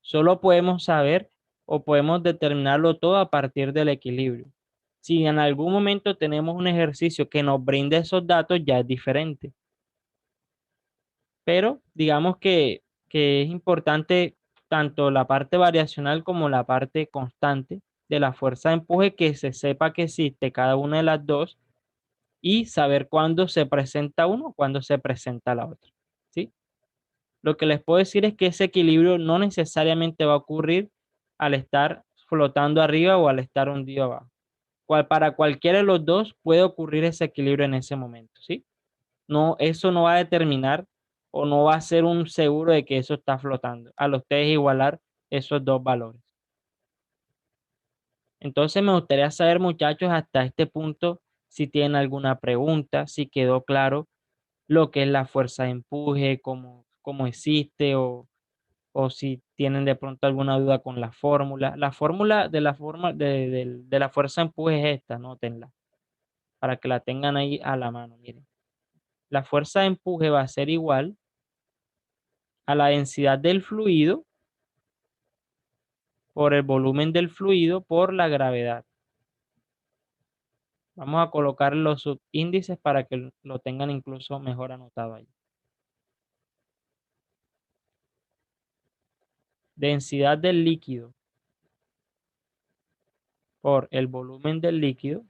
Solo podemos saber o podemos determinarlo todo a partir del equilibrio. Si en algún momento tenemos un ejercicio que nos brinde esos datos, ya es diferente. Pero digamos que es importante tanto la parte variacional como la parte constante de la fuerza de empuje, que se sepa que existe cada una de las dos y saber cuándo se presenta uno, cuándo se presenta la otra. ¿Sí? Lo que les puedo decir es que ese equilibrio no necesariamente va a ocurrir al estar flotando arriba o al estar hundido abajo. Para cualquiera de los dos puede ocurrir ese equilibrio en ese momento, ¿sí? No, eso no va a determinar o no va a ser un seguro de que eso está flotando, al ustedes igualar esos dos valores. Entonces me gustaría saber, muchachos, hasta este punto, si tienen alguna pregunta, si quedó claro lo que es la fuerza de empuje, cómo existe o si tienen de pronto alguna duda con la fórmula. La fórmula de la fuerza de empuje es esta, nótenla, para que la tengan ahí a la mano. Miren, la fuerza de empuje va a ser igual a la densidad del fluido por el volumen del fluido por la gravedad. Vamos a colocar los subíndices para que lo tengan incluso mejor anotado ahí. Densidad del líquido por el volumen del líquido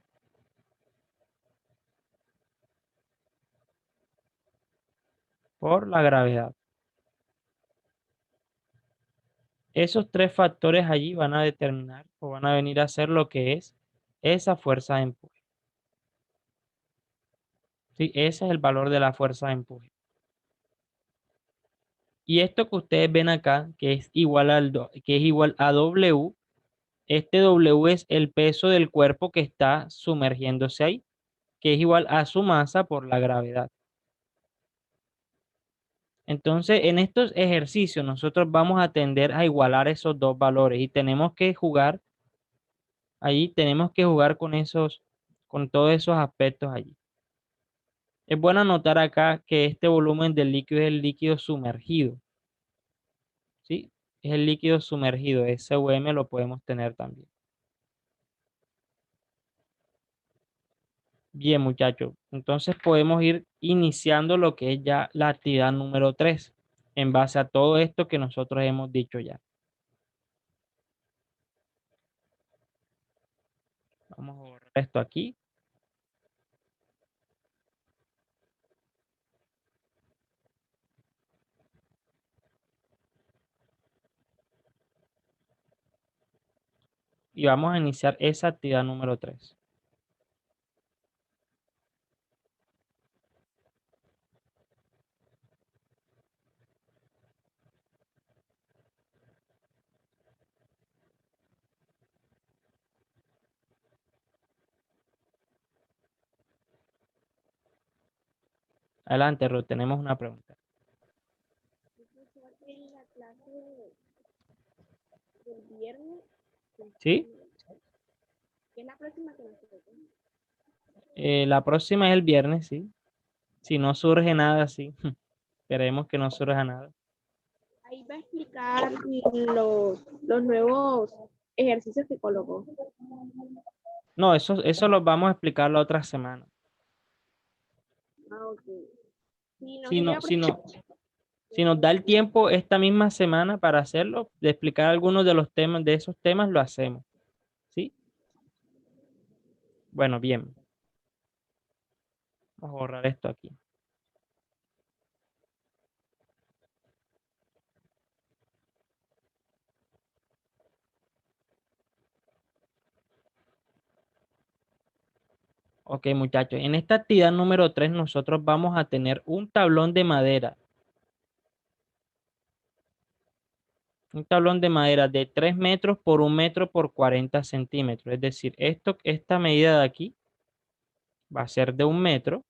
por la gravedad. Esos tres factores allí van a determinar o van a venir a ser lo que es esa fuerza de empuje. ¿Sí? Ese es el valor de la fuerza de empuje. Y esto que ustedes ven acá, que es igual a W, este W es el peso del cuerpo que está sumergiéndose ahí, que es igual a su masa por la gravedad. Entonces, en estos ejercicios nosotros vamos a tender a igualar esos dos valores y tenemos que jugar allí, tenemos que jugar con todos esos aspectos allí. Es bueno anotar acá que este volumen del líquido es el líquido sumergido, ¿sí? Es el líquido sumergido, ese VM lo podemos tener también. Bien, muchachos, entonces podemos ir iniciando lo que es ya la actividad número 3, en base a todo esto que nosotros hemos dicho ya. Vamos a borrar esto aquí. Y vamos a iniciar esa actividad número 3. Adelante, Ruth, tenemos una pregunta. En la clase del viernes, ¿Sí? que Es la próxima que nos toca. La próxima es el viernes, sí. Si no surge nada, sí. Esperemos que no surja nada. Ahí va a explicar los nuevos ejercicios que colocó. No, eso lo vamos a explicar la otra semana. Ah, ok. Sí, no Si sería no, si no, si nos da el tiempo esta misma semana para hacerlo, de explicar algunos de los temas, de esos temas, lo hacemos. ¿Sí? Bueno, bien. Vamos a borrar esto aquí. Ok, muchachos. En esta actividad número 3 nosotros vamos a tener un tablón de madera. Un tablón de madera de 3 metros por 1 metro por 40 centímetros. Es decir, esta medida de aquí va a ser de 1 metro.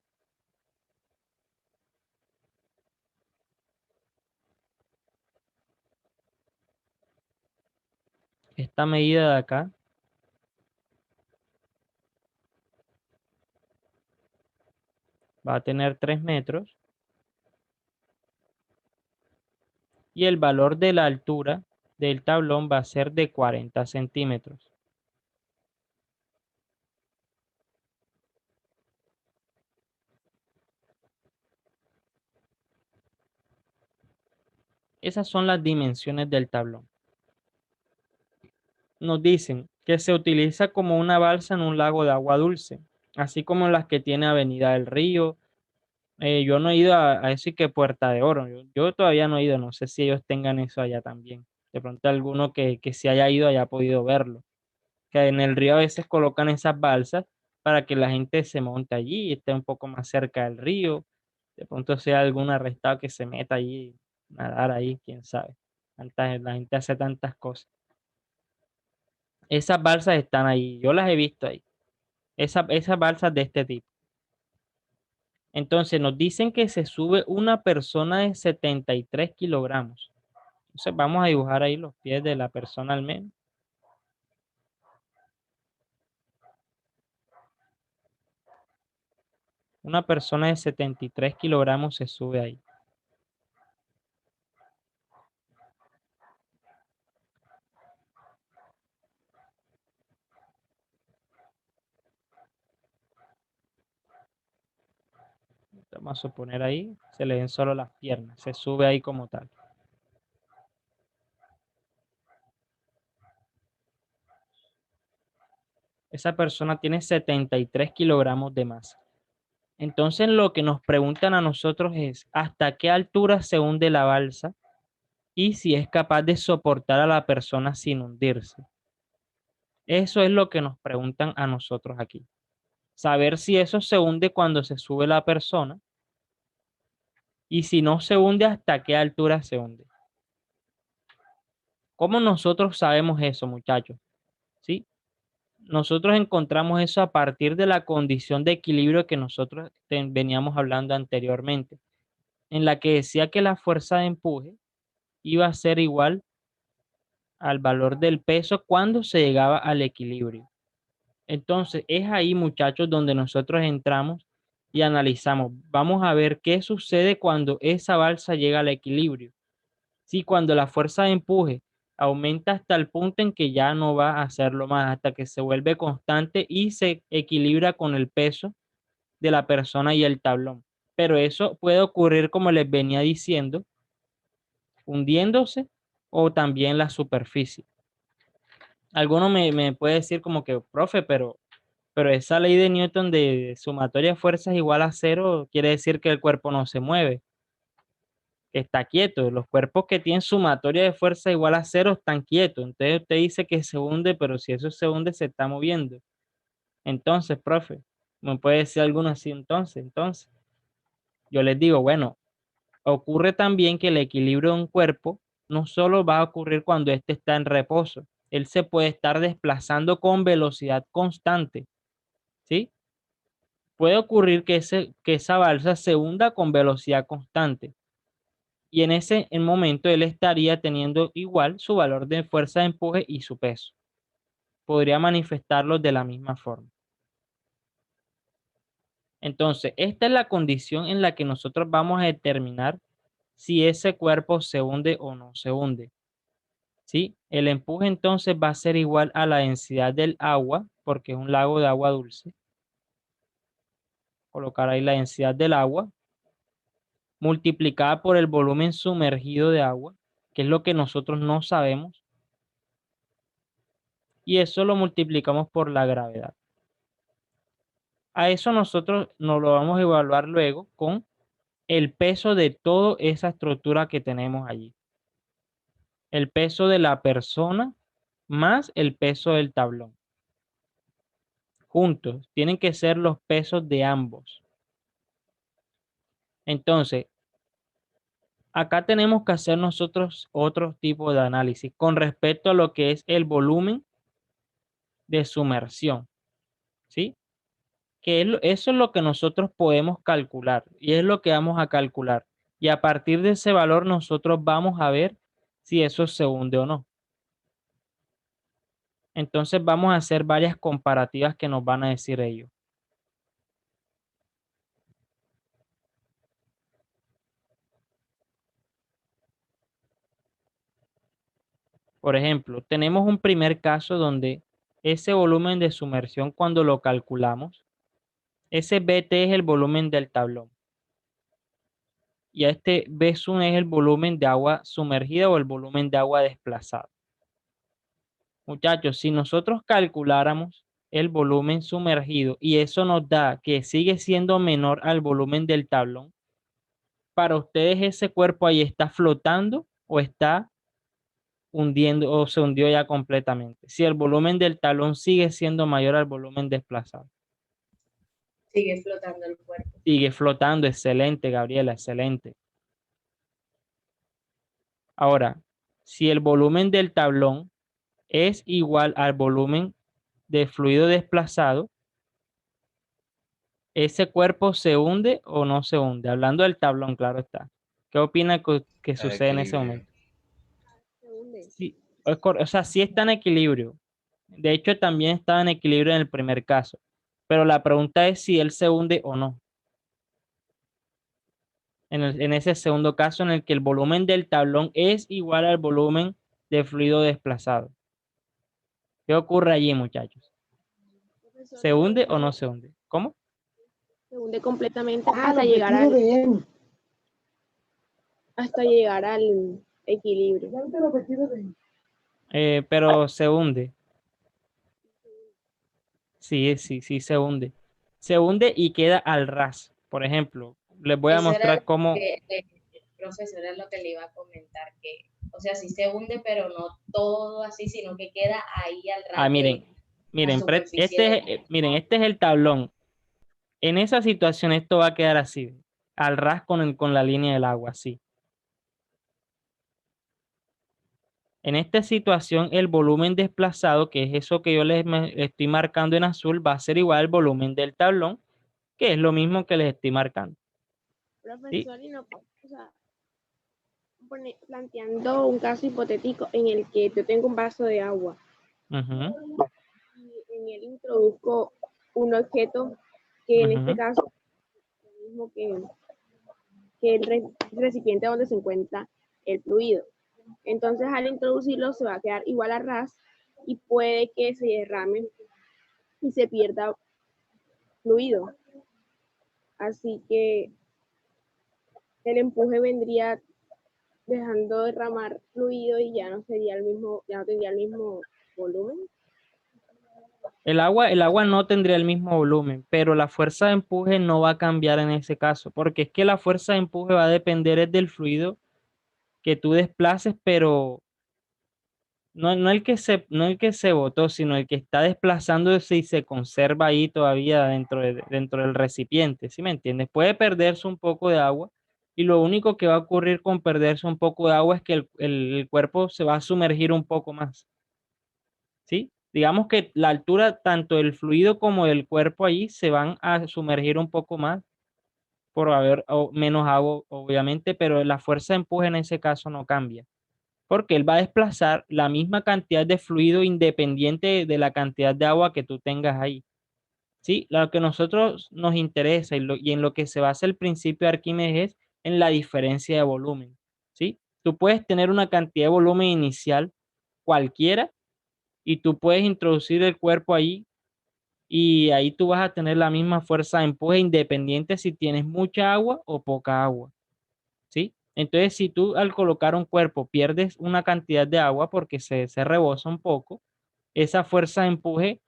Esta medida de acá va a tener 3 metros. Y el valor de la altura del tablón va a ser de 40 centímetros. Esas son las dimensiones del tablón. Nos dicen que se utiliza como una balsa en un lago de agua dulce, así como las que tiene Avenida del Río. Yo no he ido a eso y que Puerta de Oro. Yo todavía no he ido, no sé si ellos tengan eso allá también. De pronto alguno que se haya ido haya podido verlo. Que en el río a veces colocan esas balsas para que la gente se monte allí y esté un poco más cerca del río. De pronto sea algún arrestado que se meta allí, nadar ahí, quién sabe. La gente hace tantas cosas. Esas balsas están ahí, yo las he visto ahí. Esas balsas de este tipo. Entonces nos dicen que se sube una persona de 73 kilogramos. Entonces vamos a dibujar ahí los pies de la persona al menos. Una persona de 73 kilogramos se sube ahí. Vamos a suponer ahí, se le ven solo las piernas, se sube ahí como tal. Esa persona tiene 73 kilogramos de masa. Entonces lo que nos preguntan a nosotros es, ¿hasta qué altura se hunde la balsa? Y si es capaz de soportar a la persona sin hundirse. Eso es lo que nos preguntan a nosotros aquí. Saber si eso se hunde cuando se sube la persona y si no se hunde, hasta qué altura se hunde. ¿Cómo nosotros sabemos eso, muchachos? ¿Sí? Nosotros encontramos eso a partir de la condición de equilibrio que nosotros veníamos hablando anteriormente, en la que decía que la fuerza de empuje iba a ser igual al valor del peso cuando se llegaba al equilibrio. Entonces, es ahí, muchachos, donde nosotros entramos y analizamos. Vamos a ver qué sucede cuando esa balsa llega al equilibrio. Si cuando la fuerza de empuje aumenta hasta el punto en que ya no va a hacerlo más, hasta que se vuelve constante y se equilibra con el peso de la persona y el tablón. Pero eso puede ocurrir, como les venía diciendo, hundiéndose o también la superficie. Alguno me puede decir como que, profe, pero esa ley de Newton de sumatoria de fuerzas igual a cero quiere decir que el cuerpo no se mueve, que está quieto. Los cuerpos que tienen sumatoria de fuerza igual a cero están quietos. Entonces usted dice que se hunde, pero si eso se hunde, se está moviendo. Entonces, profe, ¿me puede decir alguno así entonces? Yo les digo, bueno, ocurre también que el equilibrio de un cuerpo no solo va a ocurrir cuando éste está en reposo, él se puede estar desplazando con velocidad constante, ¿sí? Puede ocurrir que esa balsa se hunda con velocidad constante y en ese momento él estaría teniendo igual su valor de fuerza de empuje y su peso. podría manifestarlos de la misma forma. Entonces, esta es la condición en la que nosotros vamos a determinar si ese cuerpo se hunde o no se hunde. ¿Sí? El empuje entonces va a ser igual a la densidad del agua, porque es un lago de agua dulce. Colocar ahí la densidad del agua, multiplicada por el volumen sumergido de agua, que es lo que nosotros no sabemos. Y eso lo multiplicamos por la gravedad. A eso nosotros nos lo vamos a evaluar luego con el peso de toda esa estructura que tenemos allí. El peso de la persona más el peso del tablón. Juntos, tienen que ser los pesos de ambos. Entonces, acá tenemos que hacer nosotros otro tipo de análisis con respecto a lo que es el volumen de sumersión, ¿sí? Eso es lo que nosotros podemos calcular y es lo que vamos a calcular. Y a partir de ese valor nosotros vamos a ver si eso se hunde o no. Entonces vamos a hacer varias comparativas que nos van a decir ellos. Por ejemplo, tenemos un primer caso donde ese volumen de sumersión cuando lo calculamos, ese BT es el volumen del tablón. Y este B1 es el volumen de agua sumergida o el volumen de agua desplazada. Muchachos, si nosotros calculáramos el volumen sumergido y eso nos da que sigue siendo menor al volumen del tablón, para ustedes ese cuerpo ahí está flotando o está hundiendo o se hundió ya completamente. Si el volumen del tablón sigue siendo mayor al volumen desplazado. Sigue flotando el cuerpo. Sigue flotando, excelente, Gabriela, excelente. Ahora, si el volumen del tablón es igual al volumen de fluido desplazado, ¿ese cuerpo se hunde o no se hunde? Hablando del tablón, claro está. ¿Qué opina que Al sucede en ese equilibrio. momento? Se hunde. Sí, o sea, sí está en equilibrio. De hecho, también estaba en equilibrio en el primer caso. Pero la pregunta es si él se hunde o no. En ese segundo caso en el que el volumen del tablón es igual al volumen de fluido desplazado. ¿Qué ocurre allí, muchachos? Profesor, ¿Se hunde o no se hunde? ¿Cómo? se hunde completamente hasta llegar al equilibrio. Pero se hunde. Sí, sí, sí, se hunde. Se hunde y queda al ras. Por ejemplo, les voy a Eso era mostrar cómo. profesor, era lo que le iba a comentar, que, o sea, sí se hunde, pero no todo así, sino que queda ahí al ras Miren, miren, superficie miren, este es el tablón. En esa situación esto va a quedar así, al ras con la línea del agua, así. En esta situación, el volumen desplazado, que es eso que yo les estoy marcando en azul, va a ser igual al volumen del tablón, que es lo mismo que les estoy marcando. ¿Sí? Profesor, y no, o sea, planteando un caso hipotético en el que yo tengo un vaso de agua Ujú, y en él introduzco un objeto que en este ujú. caso es lo mismo que el recipiente donde se encuentra el fluido. Entonces, al introducirlo, se va a quedar igual a ras y puede que se derrame y se pierda fluido. Así que el empuje vendría dejando derramar fluido y ya no sería el mismo, ya no tendría el mismo volumen. El agua no tendría el mismo volumen, pero la fuerza de empuje no va a cambiar en ese caso, porque es que la fuerza de empuje va a depender del fluido que tú desplaces, pero no el que se botó, sino el que está desplazándose y se conserva ahí todavía dentro del recipiente, ¿sí me entiendes? Puede perderse un poco de agua y lo único que va a ocurrir con perderse un poco de agua es que el cuerpo se va a sumergir un poco más, ¿sí? Digamos que la altura, tanto del fluido como del cuerpo ahí, se van a sumergir un poco más por haber menos agua, obviamente, pero la fuerza de empuje en ese caso no cambia, porque él va a desplazar la misma cantidad de fluido independiente de la cantidad de agua que tú tengas ahí. ¿Sí? Lo que a nosotros nos interesa y en lo que se basa el principio de Arquímedes es en la diferencia de volumen. ¿Sí? Tú puedes tener una cantidad de volumen inicial cualquiera y tú puedes introducir el cuerpo ahí y ahí tú vas a tener la misma fuerza de empuje independiente si tienes mucha agua o poca agua. ¿Sí? Entonces, si tú al colocar un cuerpo pierdes una cantidad de agua porque se rebosa un poco, esa fuerza de empuje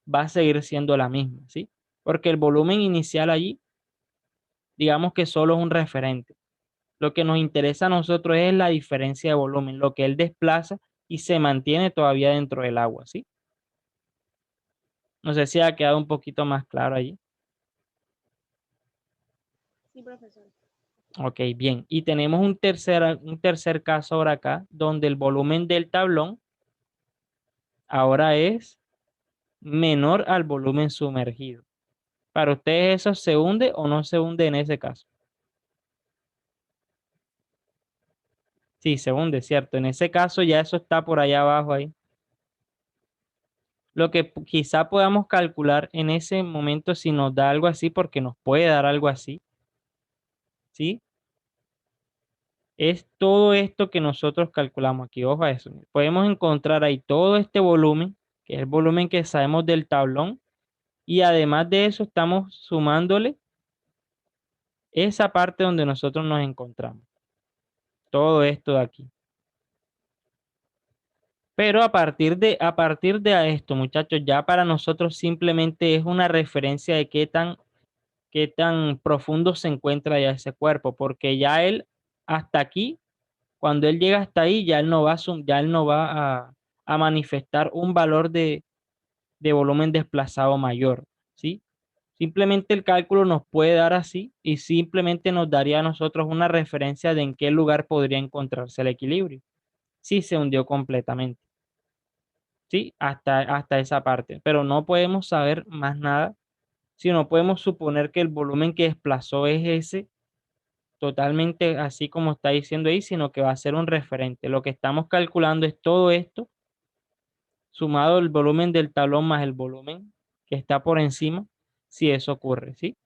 va a seguir siendo la misma, ¿sí? Porque el volumen inicial allí, digamos que solo es un referente. Lo que nos interesa a nosotros es la diferencia de volumen, lo que él desplaza y se mantiene todavía dentro del agua, ¿sí? No sé si ha quedado un poquito más claro allí. Sí, profesor. Ok, bien. Y tenemos un tercer caso ahora acá, donde el volumen del tablón ahora es menor al volumen sumergido. ¿Para ustedes eso se hunde o no se hunde en ese caso? Sí, se hunde, ¿cierto? En ese caso ya eso está por allá abajo ahí. Lo que quizá podamos calcular en ese momento si nos da algo así, porque nos puede dar algo así, ¿sí? Es todo esto que nosotros calculamos aquí. Ojo a eso. Podemos encontrar ahí todo este volumen, que es el volumen que sabemos del tablón, y además de eso estamos sumándole esa parte donde nosotros nos encontramos. Todo esto de aquí. Pero a partir de esto, muchachos, ya para nosotros simplemente es una referencia de qué tan profundo se encuentra ya ese cuerpo, porque ya él hasta aquí, cuando él llega hasta ahí, ya él no va ya él no va a manifestar un valor de volumen desplazado mayor, ¿sí? Simplemente el cálculo nos puede dar así y simplemente nos daría a nosotros una referencia de en qué lugar podría encontrarse el equilibrio, si se hundió completamente. ¿Sí? Hasta esa parte, pero no podemos saber más nada, sino podemos suponer que el volumen que desplazó es ese, totalmente así como está diciendo ahí, sino que va a ser un referente. Lo que estamos calculando es todo esto, sumado el volumen del tablón más el volumen que está por encima, si eso ocurre, ¿sí?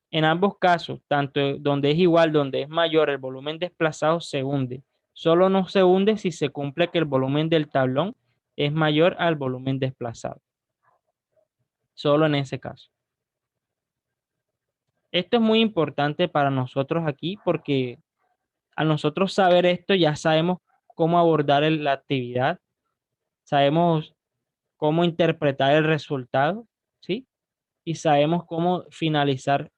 En ambos casos, tanto donde es igual, donde es mayor el volumen desplazado, se hunde. Solo no se hunde si se cumple que el volumen del tablón es mayor al volumen desplazado. Solo en ese caso. Esto es muy importante para nosotros aquí porque al nosotros saber esto ya sabemos cómo abordar la actividad, sabemos cómo interpretar el resultado, ¿sí? Y sabemos cómo finalizar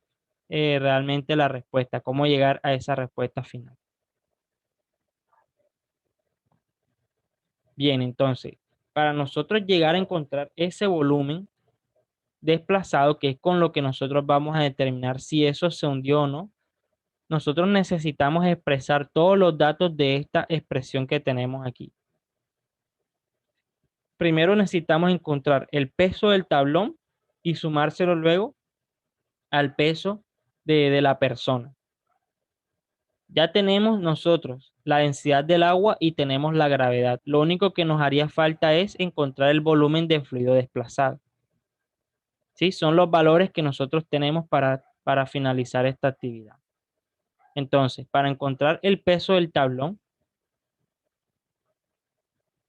realmente la respuesta, cómo llegar a esa respuesta final. Bien, entonces, para nosotros llegar a encontrar ese volumen desplazado, que es con lo que nosotros vamos a determinar si eso se hundió o no, nosotros necesitamos expresar todos los datos de esta expresión que tenemos aquí. Primero necesitamos encontrar el peso del tablón y sumárselo luego al peso de la persona. Ya tenemos nosotros la densidad del agua y tenemos la gravedad. Lo único que nos haría falta es encontrar el volumen de fluido desplazado. ¿Sí? Son los valores que nosotros tenemos para finalizar esta actividad. Entonces, para encontrar el peso del tablón,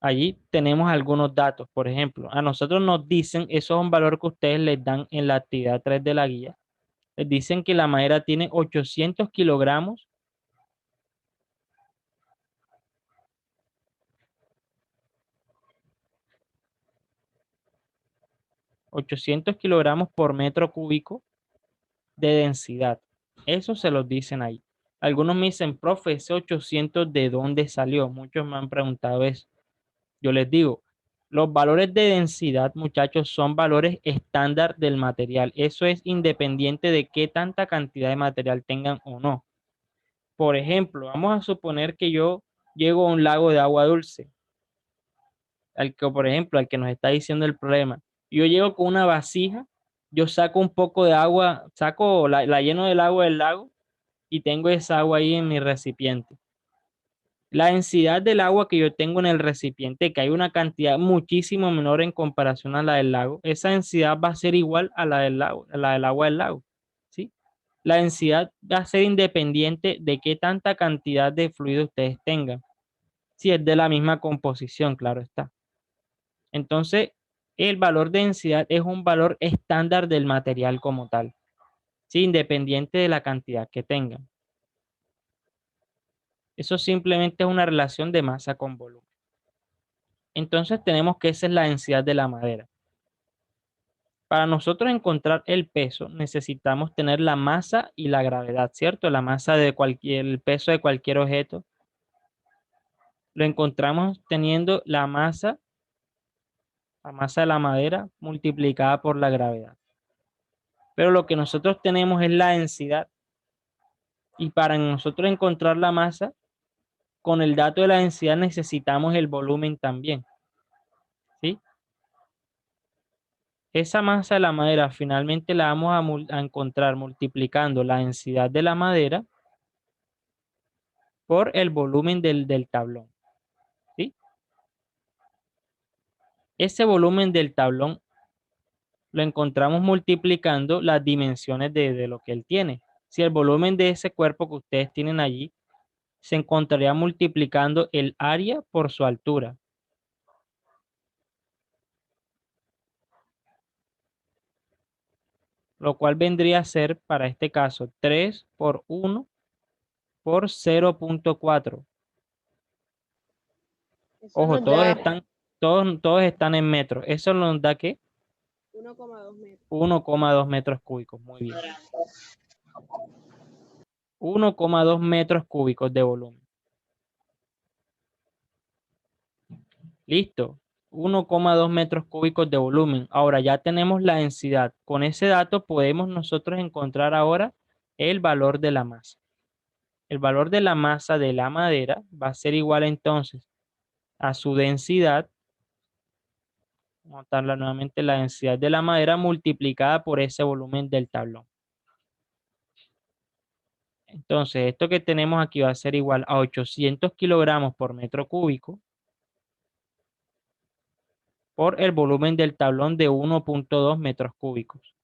allí tenemos algunos datos. Por ejemplo, a nosotros nos dicen, eso es un valor que ustedes les dan en la actividad 3 de la guía. Les dicen que la madera tiene 800 kilogramos. 800 kilogramos por metro cúbico de densidad. Eso se los dicen ahí. Algunos me dicen, profe, ese 800, ¿de dónde salió? Muchos me han preguntado eso. Yo les digo, los valores de densidad, muchachos, son valores estándar del material. Eso es independiente de qué tanta cantidad de material tengan o no. Por ejemplo, vamos a suponer que yo llego a un lago de agua dulce, por ejemplo, al que nos está diciendo el problema. Yo llego con una vasija, yo saco un poco de agua, la lleno del agua del lago y tengo esa agua ahí en mi recipiente. La densidad del agua que yo tengo en el recipiente, que hay una cantidad muchísimo menor en comparación a la del lago, esa densidad va a ser igual a la del lago, a la del agua del lago, ¿sí? La densidad va a ser independiente de qué tanta cantidad de fluido ustedes tengan. Si es de la misma composición, claro está. Entonces, el valor de densidad es un valor estándar del material como tal, ¿sí? Independiente de la cantidad que tengan. Eso simplemente es una relación de masa con volumen. Entonces tenemos que esa es la densidad de la madera. Para nosotros encontrar el peso, necesitamos tener la masa y la gravedad, ¿cierto? La masa de el peso de cualquier objeto. Lo encontramos teniendo la masa de la madera multiplicada por la gravedad. Pero lo que nosotros tenemos es la densidad. Y para nosotros encontrar la masa, con el dato de la densidad necesitamos el volumen también, ¿sí? Esa masa de la madera finalmente la vamos a encontrar multiplicando la densidad de la madera por el volumen del tablón, ¿sí? Ese volumen del tablón lo encontramos multiplicando las dimensiones de lo que él tiene. Si el volumen de ese cuerpo que ustedes tienen allí se encontraría multiplicando el área por su altura. Lo cual vendría a ser, para este caso, 3 por 1 por 0.4. Eso Ojo, nos da todos están en metros. Eso nos da ¿qué? 1,2 metros. 1,2 metros cúbicos. Muy bien. 1,2 metros cúbicos de volumen. Listo. 1,2 metros cúbicos de volumen. Ahora ya tenemos la densidad. Con ese dato podemos nosotros encontrar ahora el valor de la masa. El valor de la masa de la madera va a ser igual entonces a su densidad. Vamos a notarla nuevamente, la densidad de la madera multiplicada por ese volumen del tablón. Entonces, esto que tenemos aquí va a ser igual a 800 kilogramos por metro cúbico por el volumen del tablón de 1.2 metros cúbicos.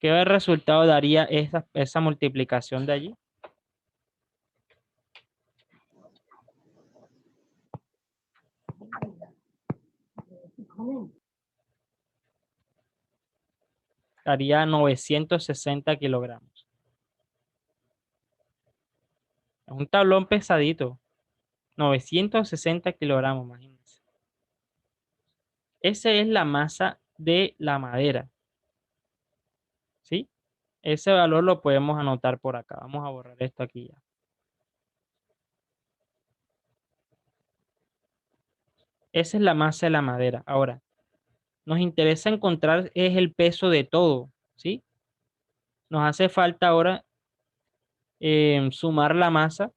¿Qué resultado daría esa multiplicación de allí? Daría 960 kilogramos. Es un tablón pesadito. 960 kilogramos, imagínense. Esa es la masa de la madera. ¿Sí? Ese valor lo podemos anotar por acá. Vamos a borrar esto aquí ya. Esa es la masa de la madera. Ahora, nos interesa encontrar es el peso de todo, ¿sí? Nos hace falta ahora sumar la masa.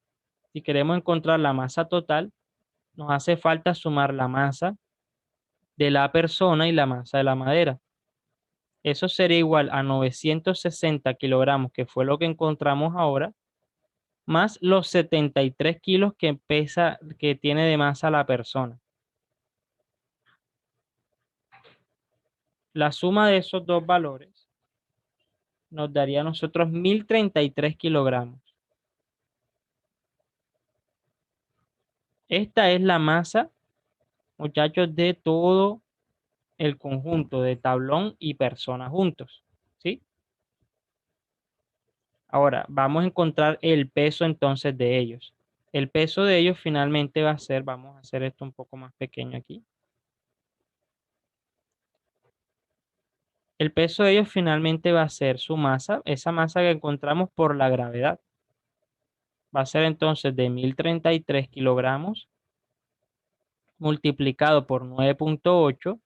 Si queremos encontrar la masa total, nos hace falta sumar la masa de la persona y la masa de la madera. Eso sería igual a 960 kilogramos, que fue lo que encontramos ahora, más los 73 kilos que tiene de masa la persona. La suma de esos dos valores nos daría a nosotros 1033 kilogramos. Esta es la masa, muchachos, de todo el conjunto de tablón y persona juntos, ¿sí? Ahora, vamos a encontrar el peso entonces de ellos. El peso de ellos finalmente va a ser, vamos a hacer esto un poco más pequeño aquí. El peso de ellos finalmente va a ser su masa, esa masa que encontramos por la gravedad. Va a ser entonces de 1033 kilogramos multiplicado por 9.8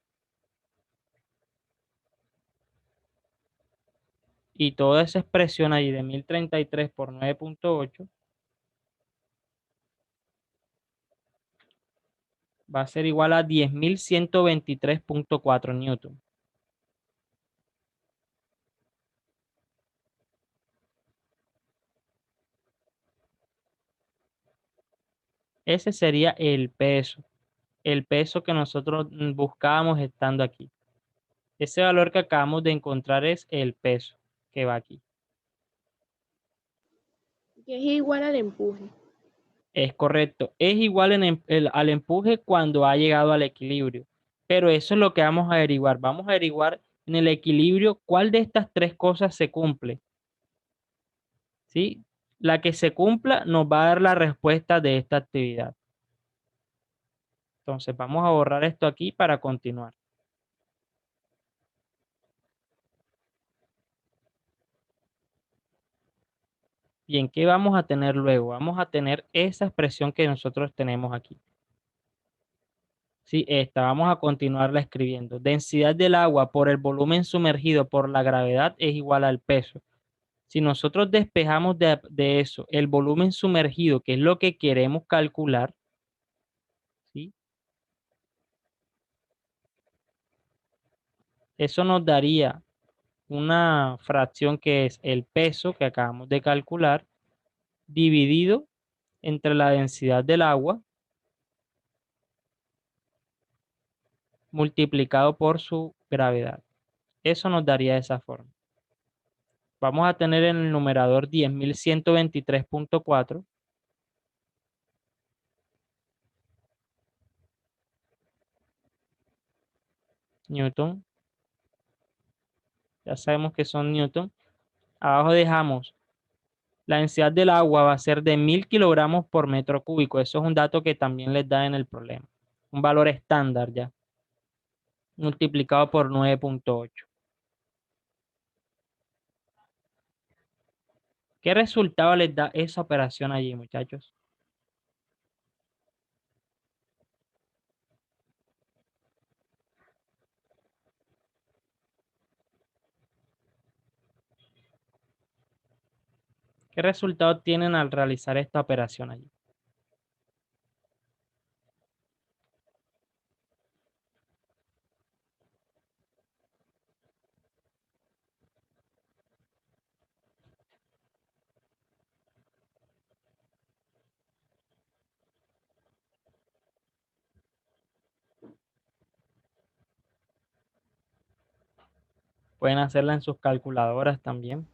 y toda esa expresión ahí de 1033 por 9.8 va a ser igual a 10.123.4 newton. Ese sería el peso que nosotros buscábamos estando aquí. Ese valor que acabamos de encontrar es el peso que va aquí. Que es igual al empuje. Es correcto. Es igual al empuje cuando ha llegado al equilibrio. Pero eso es lo que vamos a averiguar. Vamos a averiguar en el equilibrio cuál de estas tres cosas se cumple. ¿Sí? La que se cumpla nos va a dar la respuesta de esta actividad. Entonces vamos a borrar esto aquí para continuar. Bien, ¿qué vamos a tener luego? Vamos a tener esa expresión que nosotros tenemos aquí. Sí, esta, vamos a continuarla escribiendo. Densidad del agua por el volumen sumergido por la gravedad es igual al peso. Si nosotros despejamos de eso el volumen sumergido, que es lo que queremos calcular, ¿sí? Eso nos daría una fracción que es el peso que acabamos de calcular dividido entre la densidad del agua multiplicado por su gravedad. Eso nos daría esa forma. Vamos a tener en el numerador 10.123.4 Newton. Ya sabemos que son Newton. Abajo dejamos la densidad del agua va a ser de 1000 kilogramos por metro cúbico. Eso es un dato que también les da en el problema. Un valor estándar ya. Multiplicado por 9.8. ¿Qué resultado les da esa operación allí, muchachos? ¿Qué resultado tienen al realizar esta operación allí? Pueden hacerla en sus calculadoras también.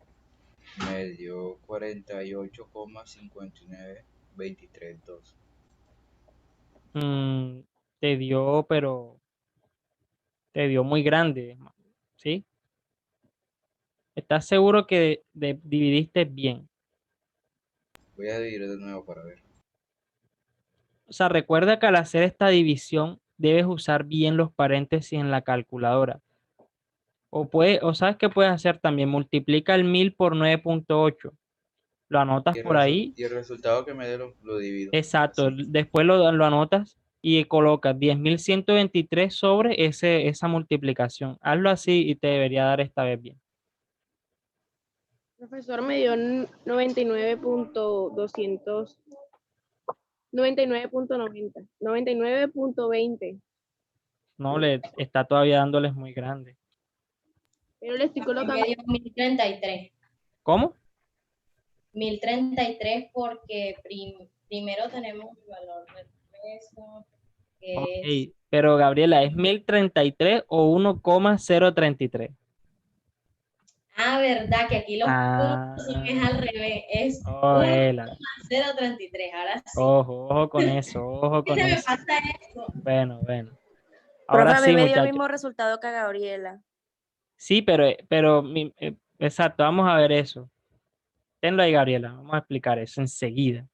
Me dio 48,5923,2. Mm, te dio, pero te dio muy grande, ¿sí? ¿Estás seguro que dividiste bien? Voy a dividir de nuevo para ver. O sea, recuerda que al hacer esta división debes usar bien los paréntesis en la calculadora. O sabes qué puedes hacer también, multiplica el 1000 por 9.8. Lo anotas Y el, por ahí. y el resultado que me dé lo divido. Exacto. Así. Después lo anotas y colocas 10.123 sobre esa multiplicación. Hazlo así y te debería dar esta vez bien. Profesor me dio 99.200, 99.90, 99.20, No, le está todavía dándoles muy grande. pero le estoy Me colocando, dio 1033. ¿Cómo? 1033 porque primero tenemos el valor del peso, que es... Ok, pero Gabriela, ¿es 1033 o 1,033? Ah, verdad, que aquí los puntos son Ah, es al revés, es oh, 1,033, ahora sí. ojo con eso, ojo ¿Qué con se me eso. pasa eso? Bueno. Profe, Ahora a mí sí, me dio el muchachos. mismo resultado que a Gabriela. Sí, exacto, vamos a ver eso. Tenlo ahí, Gabriela. Vamos a explicar eso enseguida.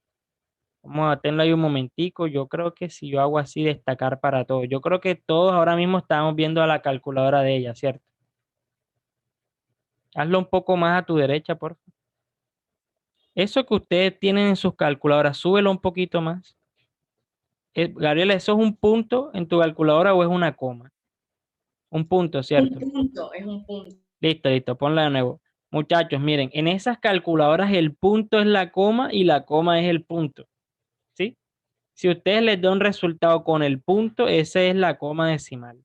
Vamos a tenerlo ahí un momentico. Yo creo que si yo hago así, destacar para todos. Yo creo que todos ahora mismo estamos viendo a la calculadora de ella, ¿cierto? Hazlo un poco más a tu derecha, por favor. Eso que ustedes tienen en sus calculadoras, súbelo un poquito más. Gabriela, ¿eso es un punto en tu calculadora o es una coma? Un punto, Un ¿cierto? punto, es un punto. Listo, ponla de nuevo. Muchachos, miren, en esas calculadoras el punto es la coma y la coma es el punto, ¿sí? Si ustedes les dan un resultado con el punto, esa es la coma decimal,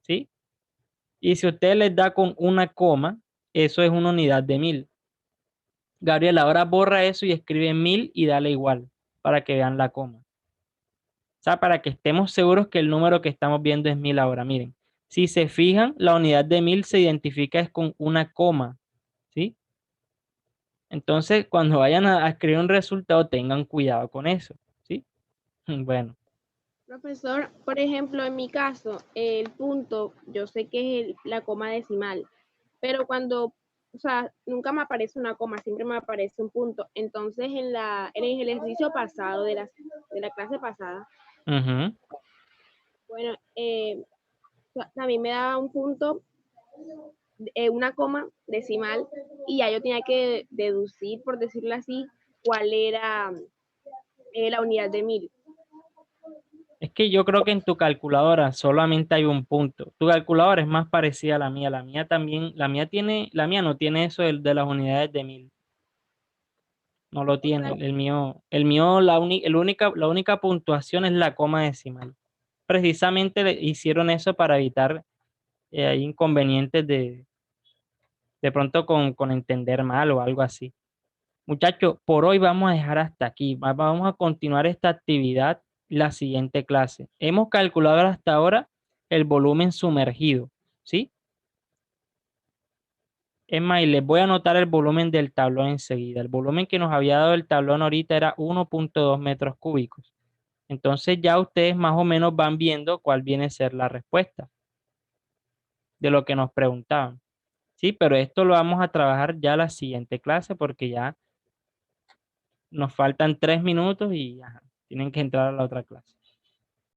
¿sí? Y si ustedes les da con una coma, eso es una unidad de 1000. Gabriel, ahora borra eso y escribe 1000 y dale igual para que vean la coma. O sea, para que estemos seguros que el número que estamos viendo es 1000 ahora. Miren, si se fijan, la unidad de 1000 se identifica es con una coma, ¿sí? Entonces, cuando vayan a escribir un resultado, tengan cuidado con eso, ¿sí? Bueno, Profesor, por ejemplo, en mi caso, el punto, yo sé que es la coma decimal, pero cuando, o sea, nunca me aparece una coma, siempre me aparece un punto. Entonces, en el ejercicio pasado, de la clase pasada, ujú. bueno, también me daba un punto, una coma decimal, y ya yo tenía que deducir, por decirlo así, cuál era la unidad de 1000. Es que yo creo que en tu calculadora solamente hay un punto. Tu calculadora es más parecida a la mía. La mía también, la mía no tiene eso de las unidades de 1000. No lo O sea, tiene. El mío, la única puntuación es la coma decimal. Precisamente hicieron eso para evitar hay inconvenientes de pronto con entender mal o algo así. Muchachos, por hoy vamos a dejar hasta aquí. Vamos a continuar esta actividad la siguiente clase. Hemos calculado hasta ahora el volumen sumergido, ¿sí? Es más, y les voy a anotar el volumen del tablón enseguida. El volumen que nos había dado el tablón ahorita era 1.2 metros cúbicos. Entonces ya ustedes más o menos van viendo cuál viene a ser la respuesta de lo que nos preguntaban. Sí, pero esto lo vamos a trabajar ya la siguiente clase porque ya nos faltan 3 minutos y ajá, tienen que entrar a la otra clase.